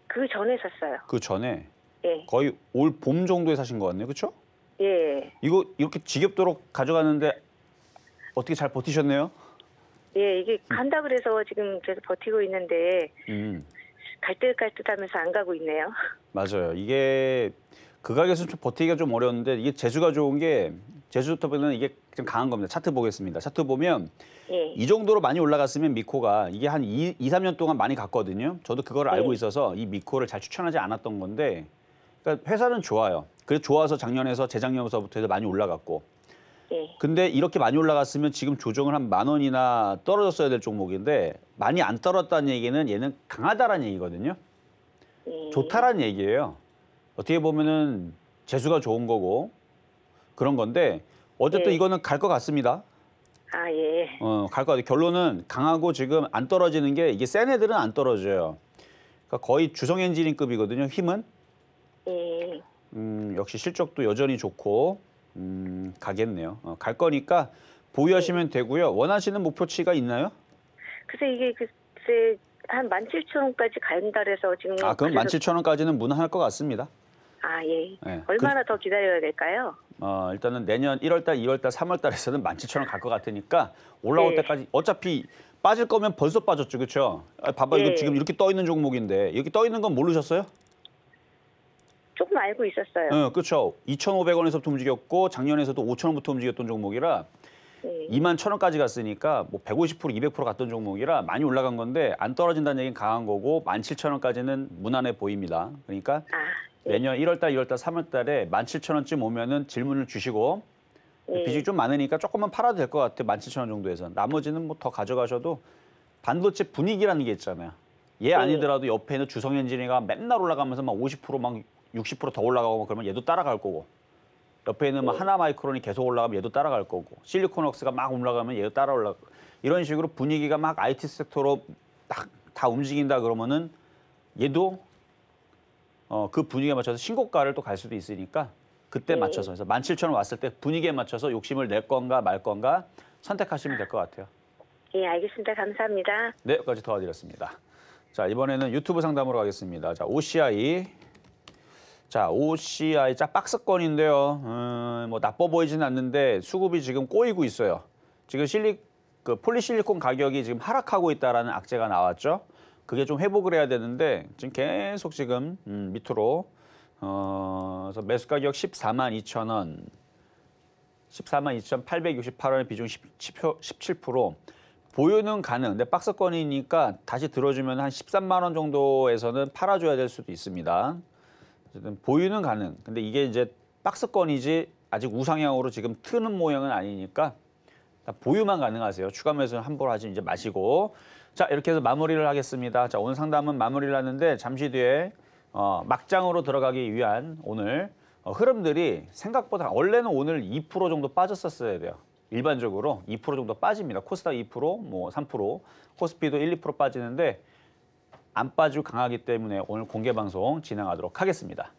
그 전에 샀어요. 그 전에 예. 거의 올 봄 정도에 사신 것 같네요. 그렇죠? 예. 이거 이렇게 지겹도록 가져가는데 어떻게 잘 버티셨네요? 예, 이게 간다 그래서 지금 계속 버티고 있는데 갈듯갈듯하면서 안 가고 있네요. 맞아요. 이게 그 가격에서 좀 버티기가 좀 어려웠는데 이게 재수가 좋은 게 재수부터는 이게 좀 강한 겁니다. 차트 보겠습니다. 차트 보면 예. 이 정도로 많이 올라갔으면 미코가 이게 한 2, 3년 동안 많이 갔거든요. 저도 그걸 알고 있어서 이 미코를 잘 추천하지 않았던 건데 그러니까 회사는 좋아요. 그래서 좋아서 작년에서 재작년서부터 해서 많이 올라갔고 예. 근데 이렇게 많이 올라갔으면 지금 조정을 한 10,000원이나 떨어졌어야 될 종목인데 많이 안 떨어졌다는 얘기는 얘는 강하다라는 얘기거든요. 예. 좋다라는 얘기예요. 어떻게 보면은 재수가 좋은 거고 그런 건데 어쨌든 예. 이거는 갈 것 같습니다. 아, 예. 갈 것 같아요. 결론은 강하고 지금 안 떨어지는 게 이게 센 애들은 안 떨어져요. 그러니까 거의 주성 엔지니급이거든요. 힘은. 예. 역시 실적도 여전히 좋고 가겠네요. 갈 거니까 보유하시면 되고요. 원하시는 목표치가 있나요? 그래서 이게 글쎄 한 17,000원까지 간다 그래서 지금 아, 그럼 그래서- 17,000원까지는 무난할 것 같습니다. 아, 예. 네. 얼마나 더 기다려야 될까요? 일단은 내년 1월 달, 2월 달, 3월 달에서는 17,000원 갈 것 같으니까 올라올 네. 때까지 어차피 빠질 거면 벌써 빠졌죠. 그렇죠? 봐봐. 이거 네. 지금 이렇게 떠 있는 종목인데 이렇게 떠 있는 건 모르셨어요? 조금 알고 있었어요. 그렇죠. 2,500원에서부터 움직였고 작년에서도 5,000원부터 움직였던 종목이라 예. 21,000원까지 갔으니까 뭐 150%, 200% 갔던 종목이라 많이 올라간 건데 안 떨어진다는 얘기는 강한 거고 17,000원까지는 무난해 보입니다. 그러니까 아, 예. 내년 1월 달, 2월 달, 3월 달에 17,000원쯤 오면은 질문을 주시고 예. 빚이 좀 많으니까 조금만 팔아도 될 것 같아요. 17,000원 정도에서. 나머지는 뭐 더 가져가셔도 반도체 분위기라는 게 있잖아요. 얘 아니더라도 옆에는 주성 엔지니가 맨날 올라가면서 막 50%, 막 60% 더 올라가고 그러면 얘도 따라갈 거고. 옆에 있는 뭐 하나 마이크론이 계속 올라가면 얘도 따라갈 거고. 실리콘웍스가 막 올라가면 얘도 따라 올라가고. 이런 식으로 분위기가 막 IT 섹터로 딱 다 움직인다 그러면은 얘도 그 분위기에 맞춰서 신고가를 또 갈 수도 있으니까 그때 맞춰서 해서 17,000원 왔을 때 분위기에 맞춰서 욕심을 낼 건가 말 건가 선택하시면 될 것 같아요. 예, 알겠습니다. 감사합니다. 네, 여기까지 도와드렸습니다. 자, 이번에는 유튜브 상담으로 가겠습니다. 자, OCI. 자, OCI 자 박스권인데요. 뭐 나빠 보이지는 않는데 수급이 지금 꼬이고 있어요. 지금 폴리실리콘 가격이 지금 하락하고 있다라는 악재가 나왔죠. 그게 좀 회복을 해야 되는데 지금 계속 지금 밑으로 그래서 매수 가격 142,000원, 142,868원의 비중 17%. 보유는 가능. 근데 박스권이니까 다시 들어주면 한 13만 원 정도에서는 팔아줘야 될 수도 있습니다. 어쨌든 보유는 가능. 근데 이게 이제 박스권이지 아직 우상향으로 지금 트는 모양은 아니니까 보유만 가능하세요. 추가 매수는 함부로 하지 이제 마시고. 자, 이렇게 해서 마무리를 하겠습니다. 자, 오늘 상담은 마무리를 하는데 잠시 뒤에 막장으로 들어가기 위한 오늘 흐름들이 생각보다 원래는 오늘 2% 정도 빠졌었어야 돼요. 일반적으로 2% 정도 빠집니다. 코스닥 2%, 뭐 3%, 코스피도 1, 2% 빠지는데 안 빠지고 강하기 때문에 오늘 공개 방송 진행하도록 하겠습니다.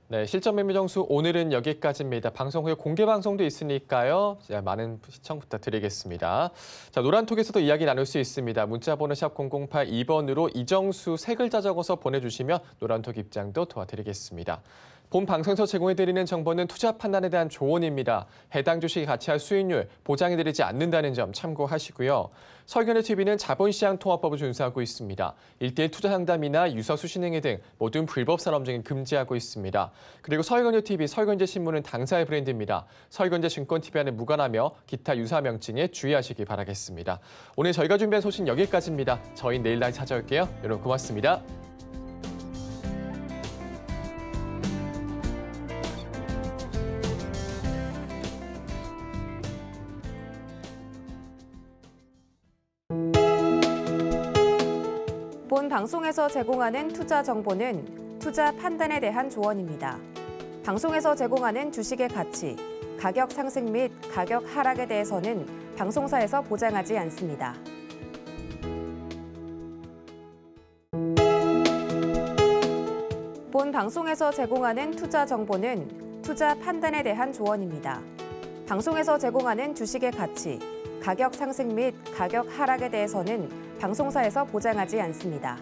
네, 실전 매매 정수 오늘은 여기까지입니다. 방송 후에 공개 방송도 있으니까요. 많은 시청 부탁드리겠습니다. 자, 노란톡에서도 이야기 나눌 수 있습니다. 문자번호 샵 0082번으로 이정수 세 글자 적어서 보내주시면 노란톡 입장도 도와드리겠습니다. 본 방송에서 제공해드리는 정보는 투자 판단에 대한 조언입니다. 해당 주식의 가치와 수익률 보장해드리지 않는다는 점 참고하시고요. 설경제 TV는 자본시장 통합법을 준수하고 있습니다. 1:1 투자 상담이나 유서 수신행위 등 모든 불법 산업적인 금지하고 있습니다. 그리고 설경제 TV, 설경제 신문은 당사의 브랜드입니다. 설경제 증권 TV와는 무관하며 기타 유사 명칭에 주의하시기 바라겠습니다. 오늘 저희가 준비한 소식 여기까지입니다. 저희 내일 다시 찾아올게요. 여러분 고맙습니다. 본 방송에서 제공하는 투자 정보는 투자 판단에 대한 조언입니다. 방송에서 제공하는 주식의 가치, 가격 상승 및 가격 하락에 대해서는 방송사에서 보장하지 않습니다. 본 방송에서 제공하는 투자 정보는 투자 판단에 대한 조언입니다. 방송에서 제공하는 주식의 가치, 가격 상승 및 가격 하락에 대해서는 방송사에서 보장하지 않습니다.